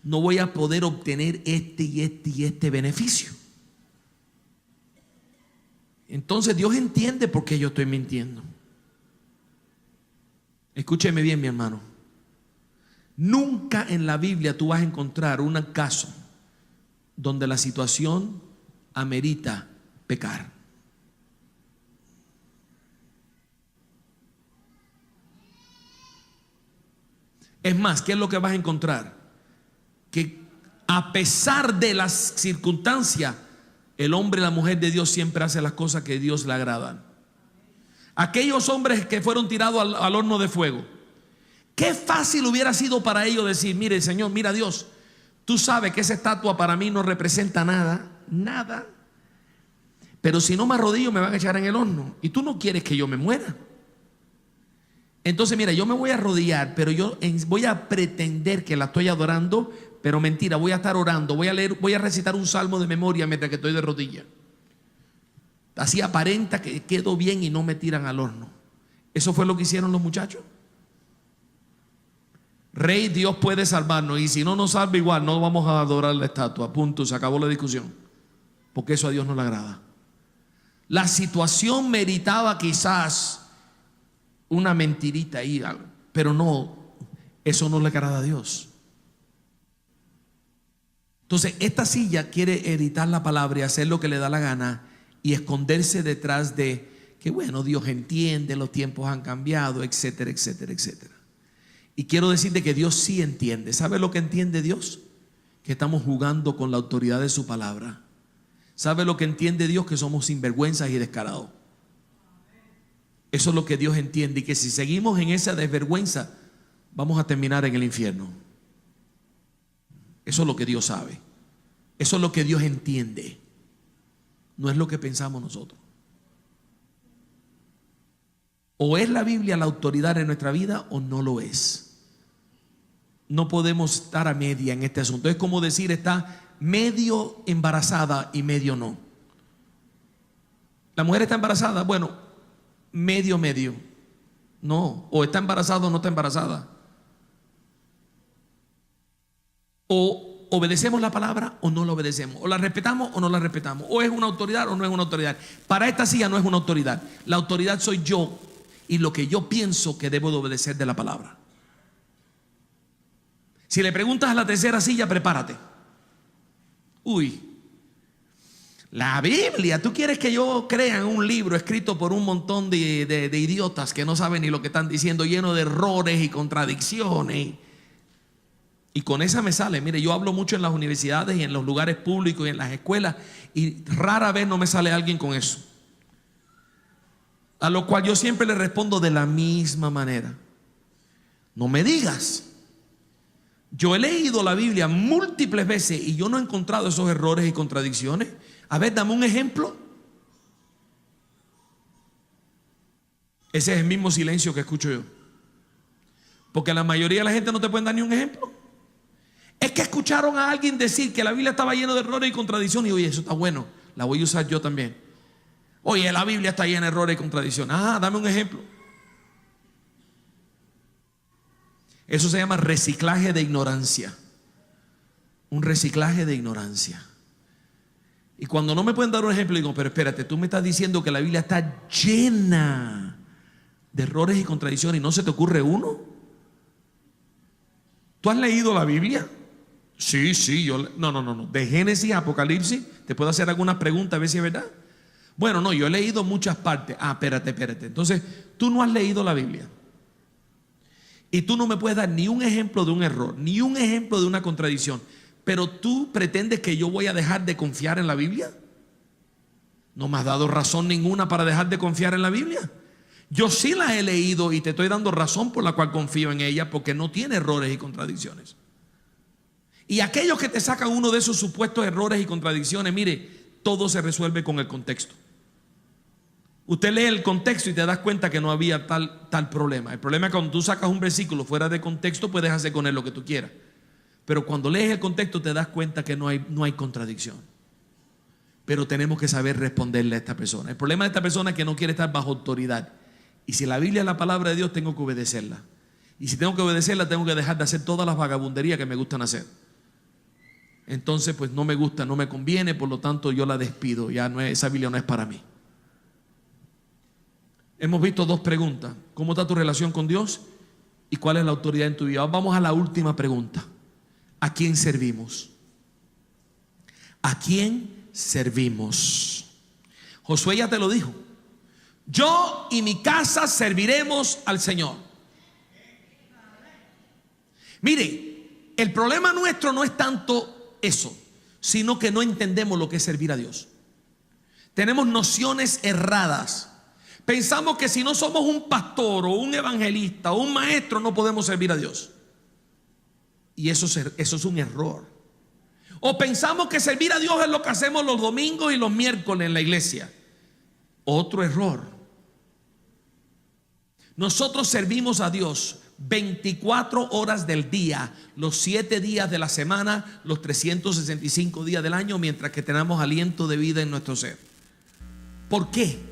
no voy a poder obtener este y este beneficio. Entonces Dios entiende por qué yo estoy mintiendo. Escúcheme bien, mi hermano. Nunca en la Biblia tú vas a encontrar un caso donde la situación amerita pecar. Es más, ¿qué es lo que vas a encontrar? Que a pesar de las circunstancias, el hombre y la mujer de Dios siempre hace las cosas que a Dios le agradan. Aquellos hombres que fueron tirados al horno de fuego, qué fácil hubiera sido para ellos decir: mire, Señor, mira, Dios, tú sabes que esa estatua para mí no representa nada, nada, pero si no me arrodillo me van a echar en el horno y tú no quieres que yo me muera. Entonces mira, yo me voy a arrodillar, pero yo voy a pretender que la estoy adorando, pero mentira, voy a estar orando, voy a recitar un salmo de memoria mientras que estoy de rodillas. Así aparenta que quedo bien y no me tiran al horno. Eso fue lo que hicieron los muchachos. Rey, Dios puede salvarnos, y si no nos salva igual, no vamos a adorar la estatua. Punto, se acabó la discusión, porque eso a Dios no le agrada. La situación meritaba quizás una mentirita ahí, pero no, eso no le agrada a Dios. Entonces esta silla quiere editar la palabra y hacer lo que le da la gana y esconderse detrás de que bueno, Dios entiende, los tiempos han cambiado, etcétera, etcétera, etcétera. Y quiero decirte que Dios sí entiende. ¿Sabe lo que entiende Dios? Que estamos jugando con la autoridad de su palabra. ¿Sabe lo que entiende Dios? Que somos sinvergüenzas y descarados. Eso es lo que Dios entiende, y que si seguimos en esa desvergüenza vamos a terminar en el infierno. Eso es lo que Dios sabe. Eso es lo que Dios entiende. No es lo que pensamos nosotros. O es la Biblia la autoridad en nuestra vida o no lo es. No podemos estar a media en este asunto. Es como decir, está medio embarazada y medio no. La mujer está embarazada, bueno, medio. No, o está embarazada o no está embarazada. O obedecemos la palabra o no la obedecemos, o la respetamos o no la respetamos, o es una autoridad o no es una autoridad. Para esta silla no es una autoridad. La autoridad soy yo y lo que yo pienso que debo de obedecer de la palabra. Si le preguntas a la tercera silla, prepárate. Uy, la Biblia, ¿tú quieres que yo crea en un libro escrito por un montón de idiotas que no saben ni lo que están diciendo, lleno de errores y contradicciones? Y con esa me sale. Mire, yo hablo mucho en las universidades y en los lugares públicos y en las escuelas, y rara vez no me sale alguien con eso. A lo cual yo siempre le respondo de la misma manera: no me digas. Yo he leído la Biblia múltiples veces y yo no he encontrado esos errores y contradicciones. A ver, dame un ejemplo. Ese es el mismo silencio que escucho yo. Porque la mayoría de la gente no te pueden dar ni un ejemplo. Es que escucharon a alguien decir que la Biblia estaba llena de errores y contradicciones. Y oye, eso está bueno, la voy a usar yo también. Oye, la Biblia está llena de errores y contradicciones. Ah, dame un ejemplo. Eso se llama reciclaje de ignorancia. Un reciclaje de ignorancia. Y cuando no me pueden dar un ejemplo, digo, pero espérate, tú me estás diciendo que la Biblia está llena de errores y contradicciones y no se te ocurre uno. ¿Tú has leído la Biblia? Sí, no. De Génesis a Apocalipsis, te puedo hacer algunas preguntas a ver si es verdad. Bueno, no, yo he leído muchas partes. Ah, espérate. Entonces, tú no has leído la Biblia. Y tú no me puedes dar ni un ejemplo de un error, ni un ejemplo de una contradicción. Pero tú pretendes que yo voy a dejar de confiar en la Biblia. No me has dado razón ninguna para dejar de confiar en la Biblia. Yo sí la he leído y te estoy dando razón por la cual confío en ella, porque no tiene errores y contradicciones. Y aquellos que te sacan uno de esos supuestos errores y contradicciones, mire, todo se resuelve con el contexto. Usted lee el contexto y te das cuenta que no había tal problema. El problema es que cuando tú sacas un versículo fuera de contexto, puedes hacer con él lo que tú quieras. Pero cuando lees el contexto te das cuenta que no hay contradicción. Pero tenemos que saber responderle a esta persona. El problema de esta persona es que no quiere estar bajo autoridad. Y si la Biblia es la palabra de Dios, tengo que obedecerla. Y si tengo que obedecerla, tengo que dejar de hacer todas las vagabunderías que me gustan hacer. Entonces pues no me gusta, no me conviene, por lo tanto yo la despido. Ya no es, esa Biblia no es para mí. Hemos visto dos preguntas: ¿cómo está tu relación con Dios? ¿Y cuál es la autoridad en tu vida? Vamos a la última pregunta: ¿a quién servimos? ¿A quién servimos? Josué ya te lo dijo: yo y mi casa serviremos al Señor. Mire, el problema nuestro no es tanto eso, sino que no entendemos lo que es servir a Dios. Tenemos nociones erradas. Pensamos que si no somos un pastor o un evangelista o un maestro no podemos servir a Dios. Y eso es un error. O pensamos que servir a Dios es lo que hacemos los domingos y los miércoles en la iglesia. Otro error. Nosotros servimos a Dios 24 horas del día, los 7 días de la semana, los 365 días del año, mientras que tenemos aliento de vida en nuestro ser. ¿Por qué?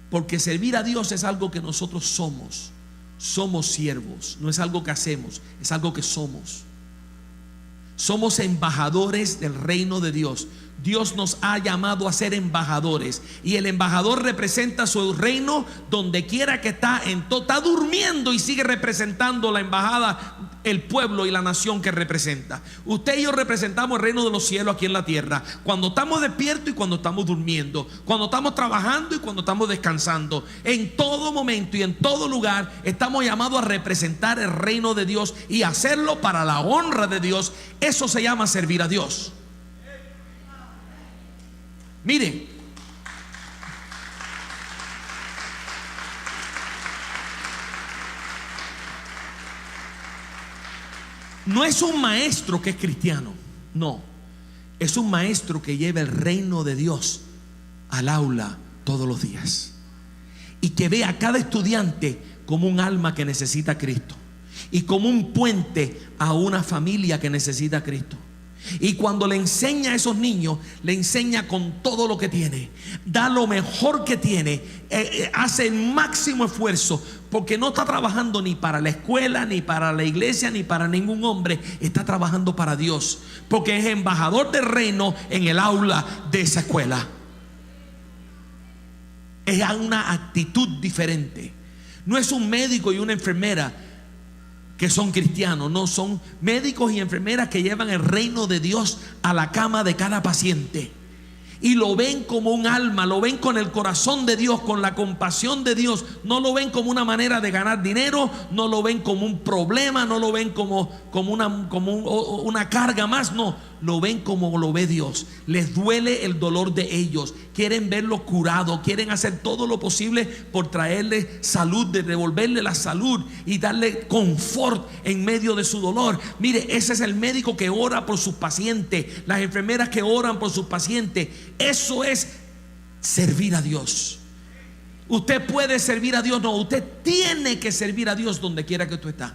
Porque servir a Dios es algo que nosotros somos. Somos siervos, no es algo que hacemos, es algo que somos. Somos embajadores del reino de Dios. Dios nos ha llamado a ser embajadores. Y el embajador representa su reino donde quiera que está. Está durmiendo y sigue representando la embajada, el pueblo y la nación que representa. Usted y yo representamos el reino de los cielos aquí en la tierra. Cuando estamos despiertos y cuando estamos durmiendo. Cuando estamos trabajando y cuando estamos descansando. En todo momento y en todo lugar estamos llamados a representar el reino de Dios y hacerlo para la honra de Dios. Eso se llama servir a Dios. Mire, no es un maestro que es cristiano, no, es un maestro que lleva el reino de Dios al aula todos los días y que ve a cada estudiante como un alma que necesita a Cristo y como un puente a una familia que necesita a Cristo. Y cuando le enseña a esos niños, le enseña con todo lo que tiene, da lo mejor que tiene, hace el máximo esfuerzo, porque no está trabajando ni para la escuela, ni para la iglesia, ni para ningún hombre. Está trabajando para Dios, porque es embajador del reino en el aula de esa escuela. Es una actitud diferente. No es un médico y una enfermera que son cristianos, no, son médicos y enfermeras que llevan el reino de Dios a la cama de cada paciente y lo ven como un alma, lo ven con el corazón de Dios, con la compasión de Dios. No lo ven como una manera de ganar dinero, no lo ven como un problema, no lo ven como una carga más, no, lo ven como lo ve Dios. Les duele el dolor de ellos, quieren verlo curado, quieren hacer todo lo posible por traerle salud, de devolverle la salud y darle confort en medio de su dolor. Mire, ese es el médico que ora por sus pacientes, las enfermeras que oran por sus pacientes. Eso es servir a Dios. Usted puede servir a Dios. No, usted tiene que servir a Dios donde quiera que tú estás.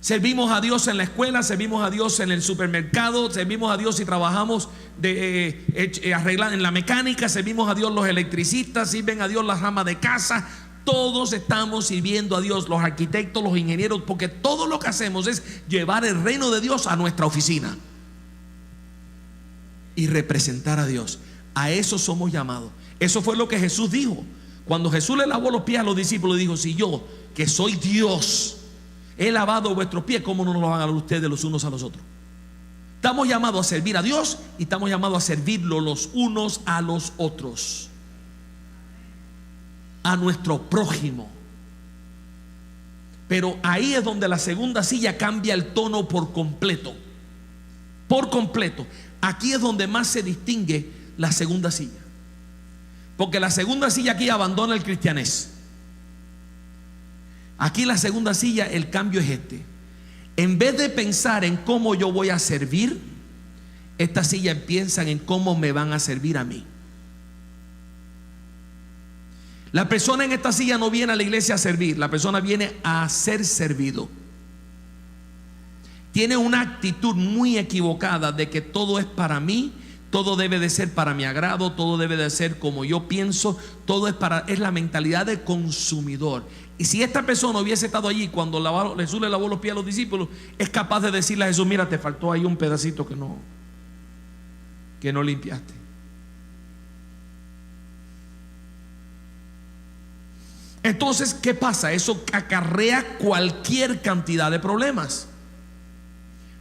Servimos a Dios en la escuela, servimos a Dios en el supermercado, servimos a Dios si trabajamos arreglando en la mecánica, servimos a Dios los electricistas, sirven a Dios las amas de casa. Todos estamos sirviendo a Dios, los arquitectos, los ingenieros, porque todo lo que hacemos es llevar el reino de Dios a nuestra oficina y representar a Dios. A eso somos llamados. Eso fue lo que Jesús dijo. Cuando Jesús le lavó los pies a los discípulos, dijo: si yo, que soy Dios, he lavado vuestros pies, ¿cómo no lo van a lavar ustedes los unos a los otros? Estamos llamados a servir a Dios y estamos llamados a servirlo los unos a los otros, a nuestro prójimo. Pero ahí es donde la segunda silla cambia el tono por completo. Por completo. Aquí es donde más se distingue la segunda silla. Porque la segunda silla aquí abandona el cristianés. Aquí la segunda silla, el cambio es este. En vez de pensar en cómo yo voy a servir, esta silla piensan en cómo me van a servir a mí. La persona en esta silla no viene a la iglesia a servir, la persona viene a ser servido. Tiene una actitud muy equivocada de que todo es para mí, todo debe de ser para mi agrado, todo debe de ser como yo pienso, todo es la mentalidad de consumidor. Y si esta persona hubiese estado allí cuando Jesús le lavó los pies a los discípulos, es capaz de decirle a Jesús: mira, te faltó ahí un pedacito que no limpiaste. Entonces, ¿qué pasa? Eso acarrea cualquier cantidad de problemas.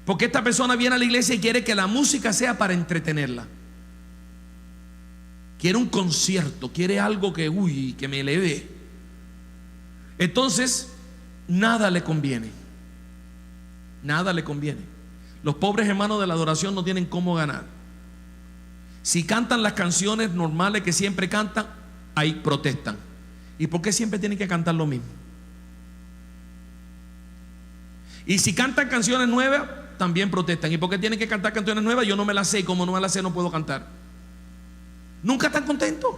Porque esta persona viene a la iglesia y quiere que la música sea para entretenerla. Quiere un concierto, quiere algo que me eleve. Entonces, nada le conviene. Nada le conviene. Los pobres hermanos de la adoración no tienen cómo ganar. Si cantan las canciones normales que siempre cantan, ahí protestan. ¿Y por qué siempre tienen que cantar lo mismo? Y si cantan canciones nuevas, también protestan. ¿Y por qué tienen que cantar canciones nuevas? Yo no me las sé, y como no me las sé no puedo cantar. Nunca están contentos.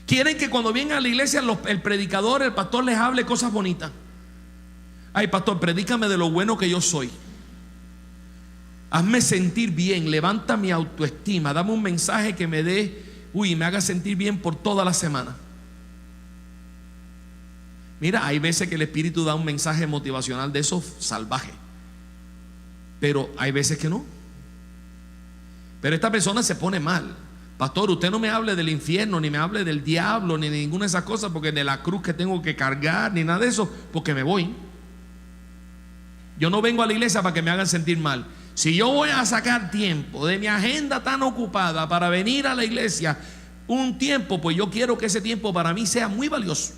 Quieren que cuando vengan a la iglesia el predicador, el pastor les hable cosas bonitas. Ay, pastor, predícame de lo bueno que yo soy. Hazme sentir bien, levanta mi autoestima, dame un mensaje que me me haga sentir bien por toda la semana. Mira, hay veces que el Espíritu da un mensaje motivacional de esos salvajes, pero hay veces que no. Pero esta persona se pone mal. Pastor, usted no me hable del infierno, ni me hable del diablo, ni de ninguna de esas cosas, porque de la cruz que tengo que cargar, ni nada de eso, porque me voy. Yo no vengo a la iglesia para que me hagan sentir mal. Si yo voy a sacar tiempo de mi agenda tan ocupada para venir a la iglesia un tiempo, pues yo quiero que ese tiempo para mí sea muy valioso.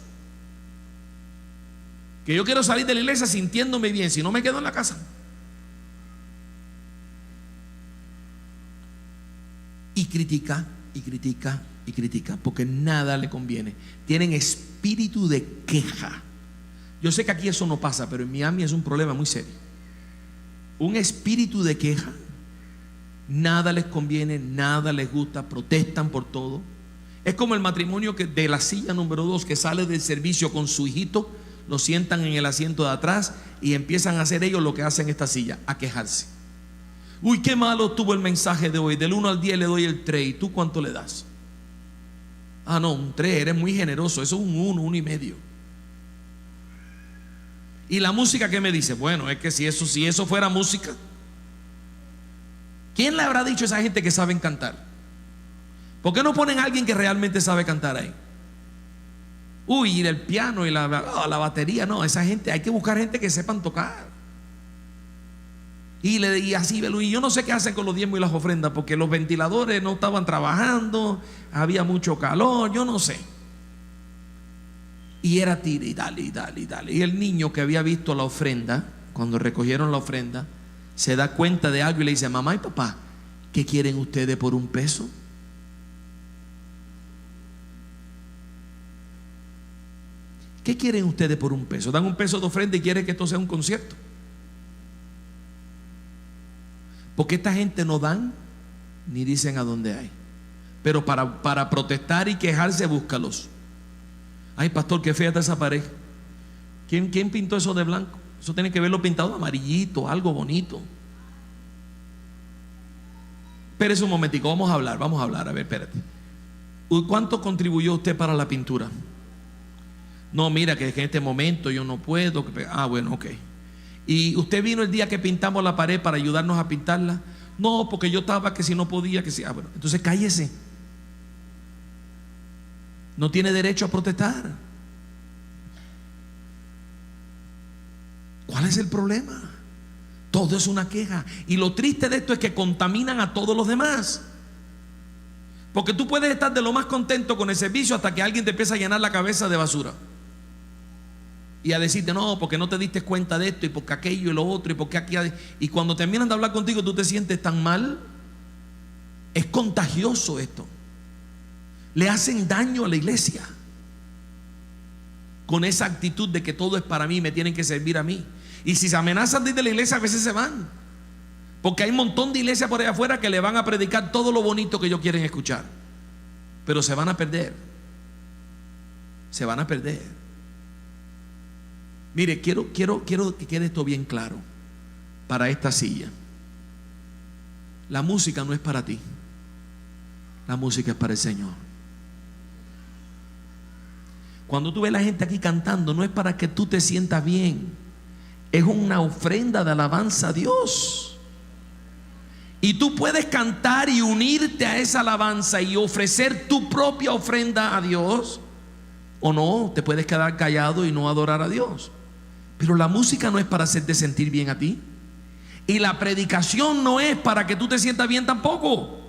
Que yo quiero salir de la iglesia sintiéndome bien, si no me quedo en la casa. Y critica, y critica, y critica, porque nada le conviene. Tienen espíritu de queja. Yo sé que aquí eso no pasa, pero en Miami es un problema muy serio. Un espíritu de queja. Nada les conviene, nada les gusta, protestan por todo. Es como el matrimonio que de la silla número 2 que sale del servicio con su hijito, lo sientan en el asiento de atrás y empiezan a hacer ellos lo que hacen esta silla, a quejarse. Uy, qué malo tuvo el mensaje de hoy. Del 1 al 10 le doy el 3. ¿Y tú cuánto le das? Ah, no, un 3, eres muy generoso. Eso es un 1, 1,5. Y la música, ¿qué me dice? Bueno, es que si eso fuera música, ¿quién le habrá dicho a esa gente que saben cantar? ¿Por qué no ponen a alguien que realmente sabe cantar ahí? Uy, y el piano y la batería. No, esa gente, hay que buscar gente que sepan tocar. Y así, y yo no sé qué hacen con los diezmos y las ofrendas, porque los ventiladores no estaban trabajando, había mucho calor, yo no sé. Y era tira y dale, y dale, y dale. Y el niño que había visto la ofrenda, cuando recogieron la ofrenda, se da cuenta de algo y le dice: mamá y papá, ¿qué quieren ustedes por $1? ¿Qué quieren ustedes por $1? Dan $1 de ofrenda y quieren que esto sea un concierto. Porque esta gente no dan ni dicen a dónde hay. Pero para protestar y quejarse, búscalos. Ay, pastor, qué fea está esa pared. ¿Quién pintó eso de blanco? Eso tiene que verlo pintado de amarillito, algo bonito. Espérese un momentico, vamos a hablar. A ver, espérate. ¿Cuánto contribuyó usted para la pintura? No, mira, que en este momento yo no puedo. Bueno, ok. ¿Y usted vino el día que pintamos la pared para ayudarnos a pintarla? No, porque yo estaba que si no podía, que si. Bueno, entonces cállese. No tiene derecho a protestar. ¿Cuál es el problema? Todo es una queja. Y lo triste de esto es que contaminan a todos los demás. Porque tú puedes estar de lo más contento con el servicio hasta que alguien te empieza a llenar la cabeza de basura y a decirte no, porque no te diste cuenta de esto, y porque aquello y lo otro, y porque aquí. Y cuando terminan de hablar contigo, tú te sientes tan mal. Es contagioso esto. Le hacen daño a la iglesia con esa actitud de que todo es para mí, me tienen que servir a mí. Y si se amenazan de ir de la iglesia, a veces se van, porque hay un montón de iglesias por allá afuera que le van a predicar todo lo bonito que ellos quieren escuchar, pero se van a perder. Se van a perder. Mire, quiero que quede esto bien claro para esta silla. La música no es para ti. La música es para el Señor. Cuando tú ves a la gente aquí cantando, no es para que tú te sientas bien. Es una ofrenda de alabanza a Dios. Y tú puedes cantar y unirte a esa alabanza y ofrecer tu propia ofrenda a Dios, o no, te puedes quedar callado y no adorar a Dios. Pero la música no es para hacerte sentir bien a ti, y la predicación no es para que tú te sientas bien tampoco.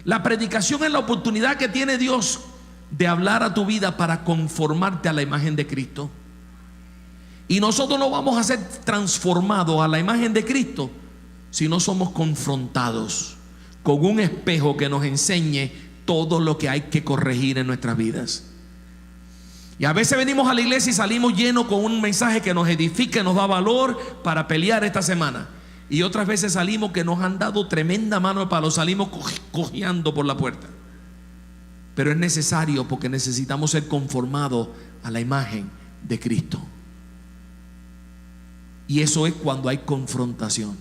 La predicación es la oportunidad que tiene Dios de hablar a tu vida para conformarte a la imagen de Cristo. Y nosotros no vamos a ser transformados a la imagen de Cristo si no somos confrontados con un espejo que nos enseñe todo lo que hay que corregir en nuestras vidas. Y a veces venimos a la iglesia y salimos llenos con un mensaje que nos edifica, nos da valor para pelear esta semana. Y otras veces salimos que nos han dado tremenda mano de palo, salimos cojeando por la puerta. Pero es necesario, porque necesitamos ser conformados a la imagen de Cristo. Y eso es cuando hay confrontación.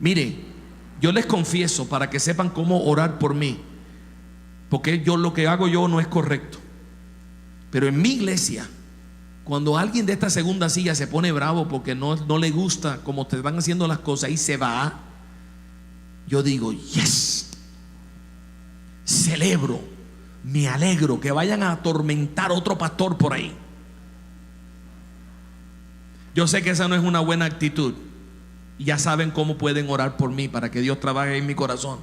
Mire, yo les confieso, para que sepan cómo orar por mí, porque lo que hago yo no es correcto. Pero en mi iglesia, cuando alguien de esta segunda silla se pone bravo porque no le gusta cómo te van haciendo las cosas y se va, yo digo, yes, celebro, me alegro que vayan a atormentar a otro pastor por ahí. Yo sé que esa no es una buena actitud. Ya saben cómo pueden orar por mí para que Dios trabaje en mi corazón.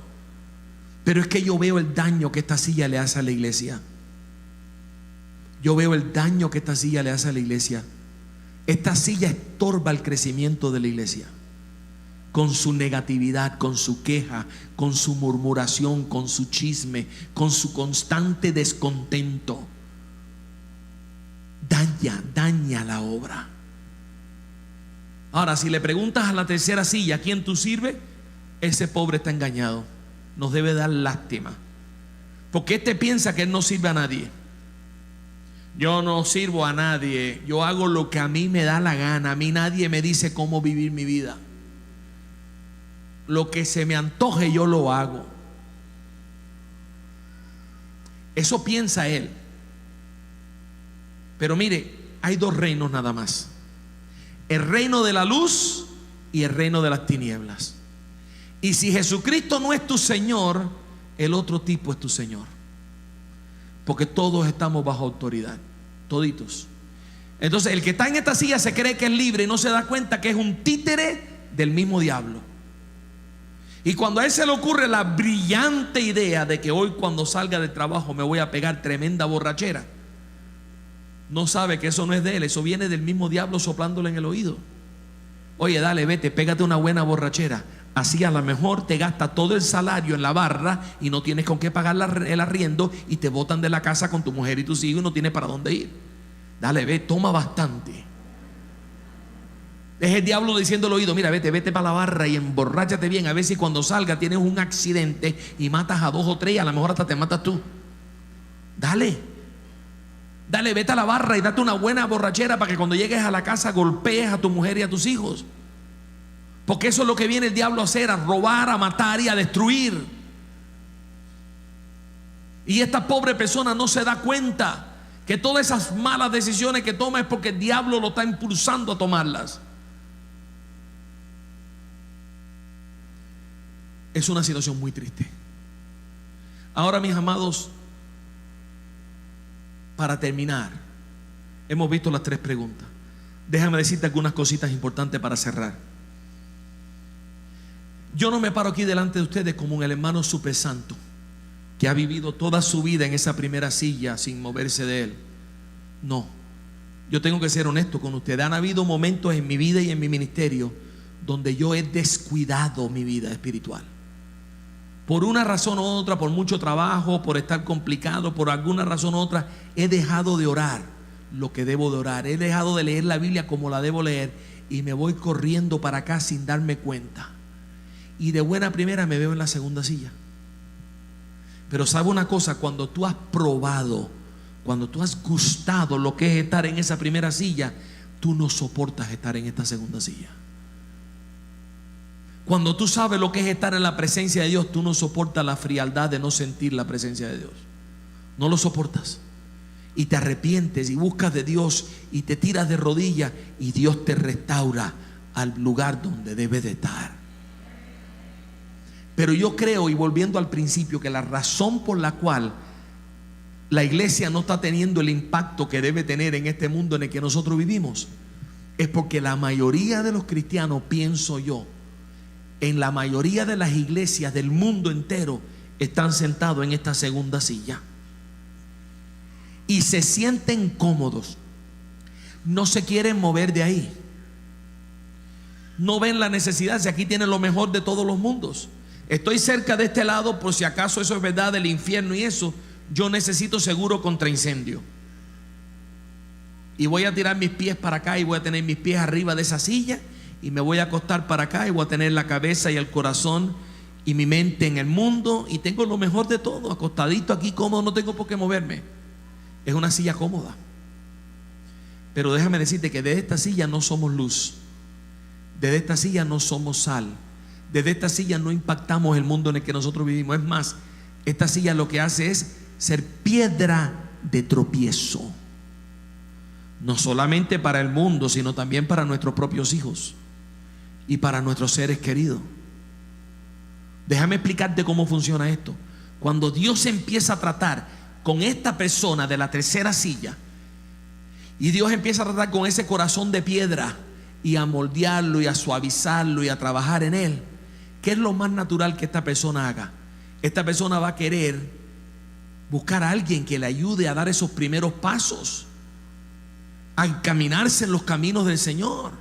Pero es que yo veo el daño que esta silla le hace a la iglesia. Yo veo el daño que esta silla le hace a la iglesia. Esta silla estorba el crecimiento de la iglesia, con su negatividad, con su queja, con su murmuración, con su chisme, con su constante descontento. Daña la obra. Ahora, si le preguntas a la tercera silla, ¿a quién tú sirves? Ese pobre está engañado. Nos debe dar lástima, porque este piensa que él no sirve a nadie. Yo no sirvo a nadie, yo hago lo que a mí me da la gana. A mí nadie me dice cómo vivir mi vida. Lo que se me antoje yo lo hago. Eso piensa él. Pero mire, hay dos reinos nada más: el reino de la luz y el reino de las tinieblas. Y si Jesucristo no es tu Señor, el otro tipo es tu Señor, porque todos estamos bajo autoridad, toditos. Entonces el que está en esta silla se cree que es libre y no se da cuenta que es un títere del mismo diablo. Y cuando a él se le ocurre la brillante idea de que hoy, cuando salga del trabajo, me voy a pegar tremenda borrachera, no sabe que eso no es de él, eso viene del mismo diablo soplándole en el oído. Oye, dale, vete, pégate una buena borrachera. Así a lo mejor te gasta todo el salario en la barra y no tienes con qué pagar el arriendo, y te botan de la casa con tu mujer y tus hijos y no tienes para dónde ir. Dale, ve, toma bastante. Es el diablo diciendo al oído: mira, vete para la barra y emborráchate bien, a ver si cuando salga tienes un accidente y matas a 2 o 3, a lo mejor hasta te matas tú. Dale, vete a la barra y date una buena borrachera para que cuando llegues a la casa golpees a tu mujer y a tus hijos. Porque eso es lo que viene el diablo a hacer: a robar, a matar y a destruir. Y esta pobre persona no se da cuenta que todas esas malas decisiones que toma es porque el diablo lo está impulsando a tomarlas. Es una situación muy triste. Ahora, mis amados, para terminar, hemos visto las 3 preguntas. Déjame decirte algunas cositas importantes para cerrar. Yo no me paro aquí delante de ustedes como un hermano super santo que ha vivido toda su vida en esa primera silla sin moverse de él. No, yo tengo que ser honesto con ustedes. Han habido momentos en mi vida y en mi ministerio donde yo he descuidado mi vida espiritual. Por una razón u otra, por mucho trabajo, por estar complicado, por alguna razón u otra, he dejado de orar lo que debo de orar. He dejado de leer la Biblia como la debo leer y me voy corriendo para acá sin darme cuenta. Y de buena primera me veo en la segunda silla. Pero sabe una cosa: cuando tú has probado, cuando tú has gustado lo que es estar en esa primera silla, tú no soportas estar en esta segunda silla. Cuando tú sabes lo que es estar en la presencia de Dios, tú no soportas la frialdad de no sentir la presencia de Dios. No lo soportas. Y te arrepientes y buscas de Dios y te tiras de rodillas y Dios te restaura al lugar donde debes de estar. Pero yo creo, y volviendo al principio, que la razón por la cual la iglesia no está teniendo el impacto que debe tener en este mundo en el que nosotros vivimos es porque la mayoría de los cristianos, pienso yo, en la mayoría de las iglesias del mundo entero, están sentados en esta segunda silla y se sienten cómodos. No se quieren mover de ahí. No ven la necesidad, si aquí tienen lo mejor de todos los mundos. Estoy cerca de este lado por si acaso eso es verdad, del infierno y eso. Yo necesito seguro contra incendio. Y voy a tirar mis pies para acá y voy a tener mis pies arriba de esa silla y me voy a acostar para acá y voy a tener la cabeza y el corazón y mi mente en el mundo y tengo lo mejor de todo, acostadito aquí cómodo, no tengo por qué moverme. Es una silla cómoda. Pero déjame decirte que desde esta silla no somos luz, desde esta silla no somos sal, desde esta silla no impactamos el mundo en el que nosotros vivimos. Es más, esta silla lo que hace es ser piedra de tropiezo, no solamente para el mundo, sino también para nuestros propios hijos y para nuestros seres queridos. Déjame explicarte cómo funciona esto. Cuando Dios empieza a tratar con esta persona de la tercera silla y Dios empieza a tratar con ese corazón de piedra y a moldearlo y a suavizarlo y a trabajar en él, ¿qué es lo más natural que esta persona haga? Esta persona va a querer buscar a alguien que le ayude a dar esos primeros pasos, a encaminarse en los caminos del Señor.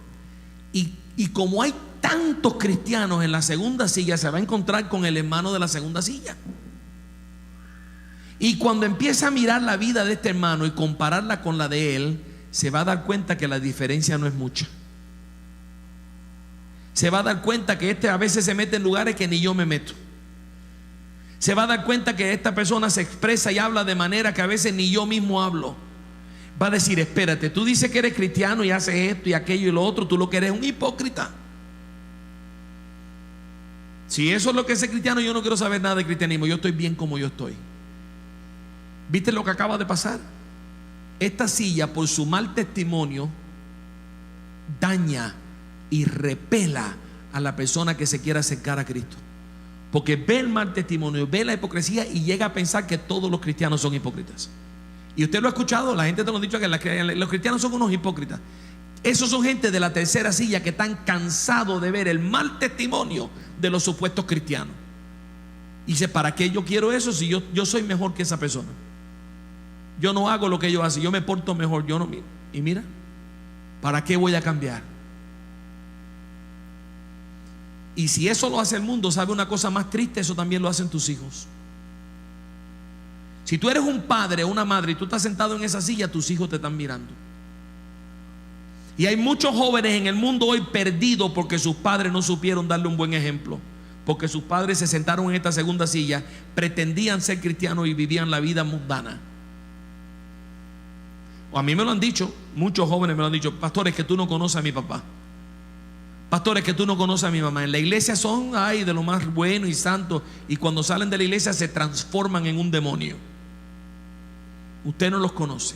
Y como hay tantos cristianos en la segunda silla, se va a encontrar con el hermano de la segunda silla. Y cuando empieza a mirar la vida de este hermano y compararla con la de él, se va a dar cuenta que la diferencia no es mucha. Se va a dar cuenta que este a veces se mete en lugares que ni yo me meto. Se va a dar cuenta que esta persona se expresa y habla de manera que a veces ni yo mismo hablo. Va a decir: espérate, tú dices que eres cristiano y haces esto y aquello y lo otro, tú lo que eres un hipócrita. Si eso es lo que es ser cristiano, yo no quiero saber nada de cristianismo. Yo estoy bien como yo estoy. ¿Viste lo que acaba de pasar? Esta silla, por su mal testimonio, daña y repela a la persona que se quiera acercar a Cristo, porque ve el mal testimonio, ve la hipocresía y llega a pensar que todos los cristianos son hipócritas. Y usted lo ha escuchado, la gente te lo ha dicho, que los cristianos son unos hipócritas. Esos son gente de la tercera silla que están cansados de ver el mal testimonio de los supuestos cristianos. Y dice: ¿para qué yo quiero eso si yo soy mejor que esa persona? Yo no hago lo que ellos hacen, yo me porto mejor, yo no. Y mira, ¿para qué voy a cambiar? Y si eso lo hace el mundo, ¿sabe una cosa más triste? Eso también lo hacen tus hijos. Si tú eres un padre o una madre y tú estás sentado en esa silla, tus hijos te están mirando. Y hay muchos jóvenes en el mundo hoy perdidos porque sus padres no supieron darle un buen ejemplo. Porque sus padres se sentaron en esta segunda silla, pretendían ser cristianos y vivían la vida mundana. O a mí me lo han dicho, muchos jóvenes me lo han dicho: pastor, es que tú no conoces a mi papá. Pastor, es que tú no conoces a mi mamá. En la iglesia son, ay, de lo más bueno y santo, y cuando salen de la iglesia se transforman en un demonio. Usted no los conoce.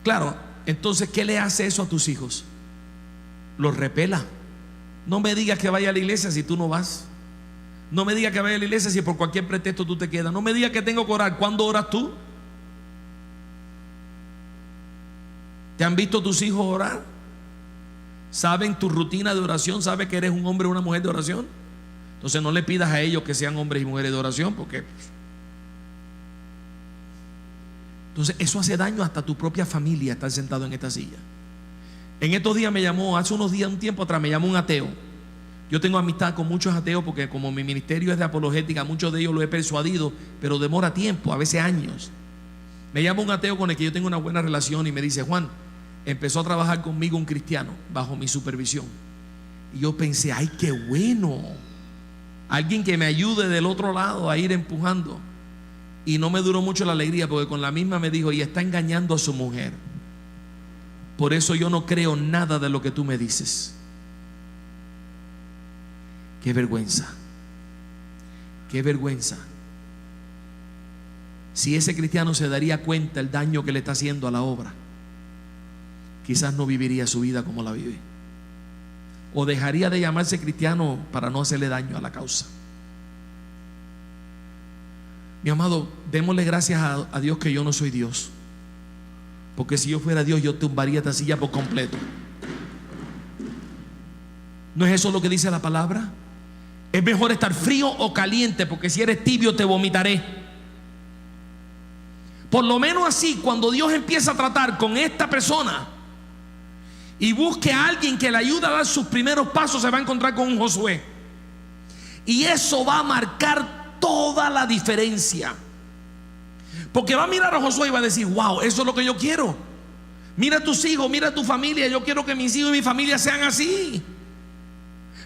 Claro, entonces, ¿qué le hace eso a tus hijos? Los repela. No me digas que vaya a la iglesia si tú no vas. No me digas que vaya a la iglesia si por cualquier pretexto tú te quedas. No me digas que tengo que orar. ¿Cuándo oras tú? ¿Te han visto tus hijos orar? ¿Saben tu rutina de oración? ¿Saben que eres un hombre o una mujer de oración? Entonces no le pidas a ellos que sean hombres y mujeres de oración, porque entonces eso hace daño hasta a tu propia familia, estar sentado en esta silla. En estos días me llamó, hace unos días, un tiempo atrás, me llamó un ateo. Yo tengo amistad con muchos ateos porque como mi ministerio es de apologética, muchos de ellos lo he persuadido, pero demora tiempo, a veces años. Me llama un ateo con el que yo tengo una buena relación y me dice: Juan, empezó a trabajar conmigo un cristiano bajo mi supervisión. Y yo pensé: ay, qué bueno, alguien que me ayude del otro lado a ir empujando. Y no me duró mucho la alegría, porque con la misma me dijo: y está engañando a su mujer. Por eso yo no creo nada de lo que tú me dices. Qué vergüenza. Qué vergüenza. Si ese cristiano se daría cuenta el daño que le está haciendo a la obra, quizás no viviría su vida como la vive, o dejaría de llamarse cristiano para no hacerle daño a la causa. Mi amado, démosle gracias a Dios que yo no soy Dios, porque si yo fuera Dios, yo tumbaría esta silla por completo. ¿No es eso lo que dice la palabra? Es mejor estar frío o caliente, porque si eres tibio te vomitaré. Por lo menos así, cuando Dios empieza a tratar con esta persona y busque a alguien que le ayude a dar sus primeros pasos, se va a encontrar con un Josué. Y eso va a marcar toda la diferencia. Porque va a mirar a Josué y va a decir: wow, eso es lo que yo quiero. Mira a tus hijos, mira a tu familia. Yo quiero que mis hijos y mi familia sean así.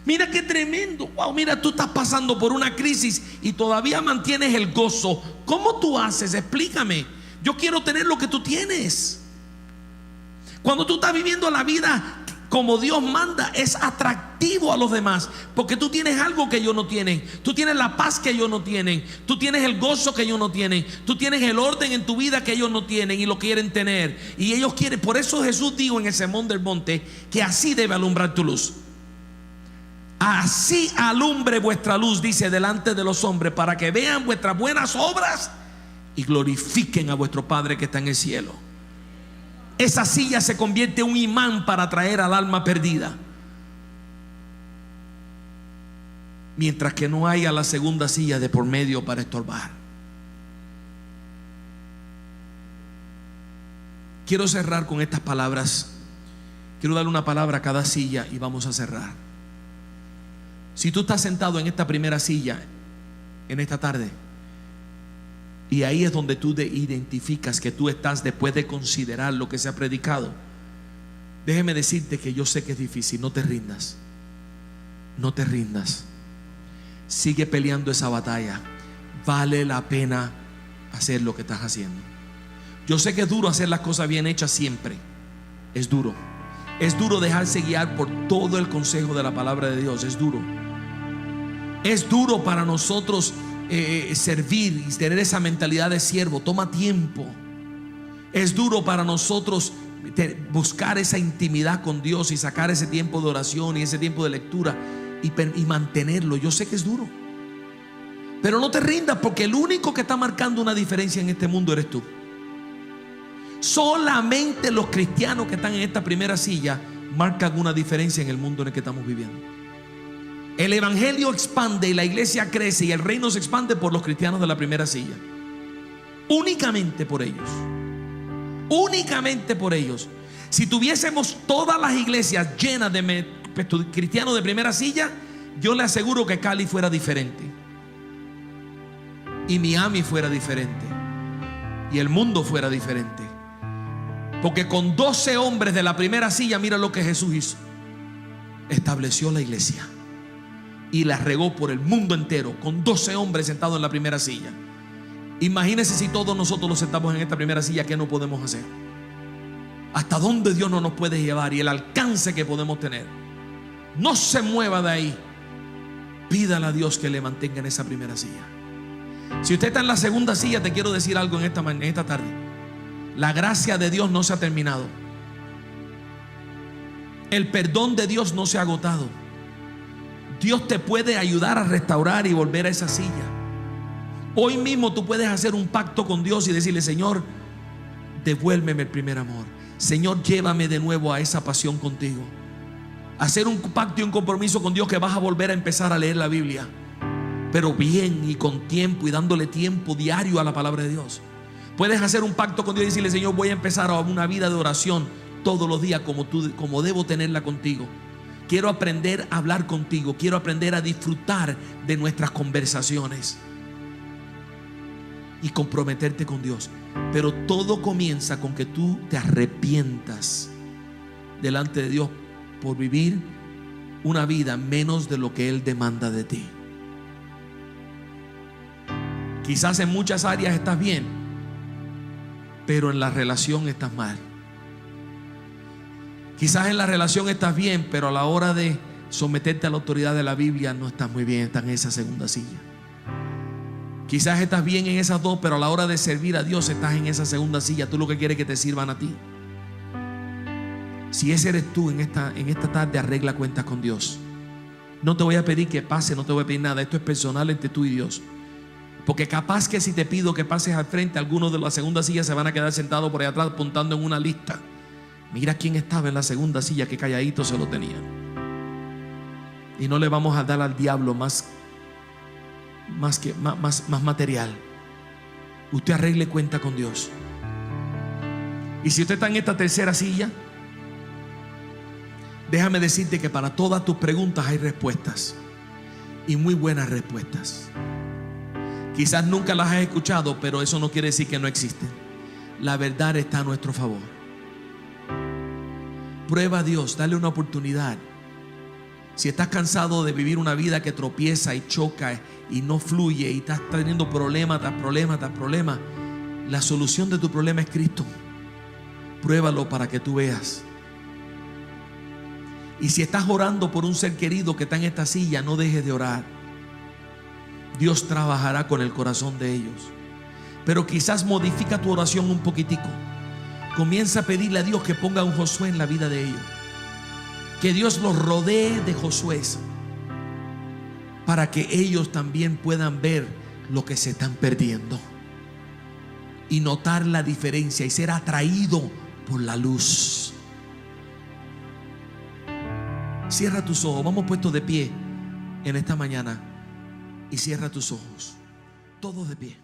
Mira qué tremendo. Wow, mira, tú estás pasando por una crisis y todavía mantienes el gozo. ¿Cómo tú haces? Explícame. Yo quiero tener lo que tú tienes. Cuando tú estás viviendo la vida como Dios manda, es atractivo a los demás, porque tú tienes algo que ellos no tienen. Tú tienes la paz que ellos no tienen. Tú tienes el gozo que ellos no tienen. Tú tienes el orden en tu vida que ellos no tienen y lo quieren tener. Y ellos quieren. Por eso Jesús dijo en el sermón del monte que así debe alumbrar tu luz. Así alumbre vuestra luz, dice, delante de los hombres, para que vean vuestras buenas obras y glorifiquen a vuestro Padre que está en el cielo. Esa silla se convierte en un imán para atraer al alma perdida, mientras que no haya la segunda silla de por medio para estorbar. Quiero cerrar con estas palabras. Quiero darle una palabra a cada silla y vamos a cerrar. Si tú estás sentado en esta primera silla en esta tarde, y ahí es donde tú identificas que tú estás después de considerar lo que se ha predicado, déjeme decirte que yo sé que es difícil. No te rindas. No te rindas. Sigue peleando esa batalla. Vale la pena hacer lo que estás haciendo. Yo sé que es duro hacer las cosas bien hechas siempre. Es duro. Es duro dejarse guiar por todo el consejo de la palabra de Dios. Es duro. Es duro para nosotros servir y tener esa mentalidad de siervo. Toma tiempo. Es duro para nosotros buscar esa intimidad con Dios y sacar ese tiempo de oración y ese tiempo de lectura y mantenerlo. Yo sé que es duro, pero no te rindas, porque el único que está marcando una diferencia en este mundo eres tú. Solamente los cristianos que están en esta primera silla marcan una diferencia en el mundo en el que estamos viviendo. El evangelio expande y la iglesia crece y el reino se expande por los cristianos de la primera silla. Únicamente por ellos. Únicamente por ellos. Si tuviésemos todas las iglesias llenas de cristianos de primera silla, yo le aseguro que Cali fuera diferente, y Miami fuera diferente, y el mundo fuera diferente. Porque con 12 hombres de la primera silla, mira lo que Jesús hizo. Estableció la iglesia y la regó por el mundo entero con 12 hombres sentados en la primera silla. Imagínense si todos nosotros nos sentamos en esta primera silla, ¿qué no podemos hacer? Hasta dónde Dios no nos puede llevar y el alcance que podemos tener. No se mueva de ahí. Pídale a Dios que le mantenga en esa primera silla. Si usted está en la segunda silla, te quiero decir algo en esta tarde. La gracia de Dios no se ha terminado. El perdón de Dios no se ha agotado. Dios te puede ayudar a restaurar y volver a esa silla. Hoy mismo tú puedes hacer un pacto con Dios y decirle: Señor, devuélveme el primer amor. Señor, llévame de nuevo a esa pasión contigo. Hacer un pacto y un compromiso con Dios que vas a volver a empezar a leer la Biblia, pero bien y con tiempo y dándole tiempo diario a la palabra de Dios. Puedes hacer un pacto con Dios y decirle: Señor, voy a empezar una vida de oración todos los días como debo tenerla contigo. Quiero aprender a hablar contigo. Quiero aprender a disfrutar de nuestras conversaciones y comprometerte con Dios. Pero todo comienza con que tú te arrepientas delante de Dios por vivir una vida menos de lo que Él demanda de ti. Quizás en muchas áreas estás bien, pero en la relación estás mal. Quizás en la relación estás bien, pero a la hora de someterte a la autoridad de la Biblia no estás muy bien, estás en esa segunda silla. Quizás estás bien en esas dos, pero a la hora de servir a Dios estás en esa segunda silla. Tú lo que quieres es que te sirvan a ti. Si ese eres tú en esta tarde, arregla cuentas con Dios. No te voy a pedir que pase, no te voy a pedir nada. Esto es personal entre tú y Dios. Porque capaz que si te pido que pases al frente, algunos de la segunda silla se van a quedar sentados por ahí atrás apuntando en una lista. Mira quién estaba en la segunda silla, que calladito se lo tenían. Y no le vamos a dar al diablo más material. Usted arregle cuenta con Dios. Y si usted está en esta tercera silla, déjame decirte que para todas tus preguntas hay respuestas, y muy buenas respuestas. Quizás nunca las has escuchado, pero eso no quiere decir que no existen. La verdad está a nuestro favor. Prueba a Dios, dale una oportunidad. Si estás cansado de vivir una vida que tropieza y choca y no fluye y estás teniendo problema tras problema tras problema, la solución de tu problema es Cristo. Pruébalo para que tú veas. Y si estás orando por un ser querido que está en esta silla, no dejes de orar. Dios trabajará con el corazón de ellos. Pero quizás modifica tu oración un poquitico. Comienza a pedirle a Dios que ponga un Josué en la vida de ellos. Que Dios los rodee de Josué, para que ellos también puedan ver lo que se están perdiendo y notar la diferencia y ser atraído por la luz. Cierra tus ojos. Vamos puestos de pie en esta mañana y cierra tus ojos. Todos de pie.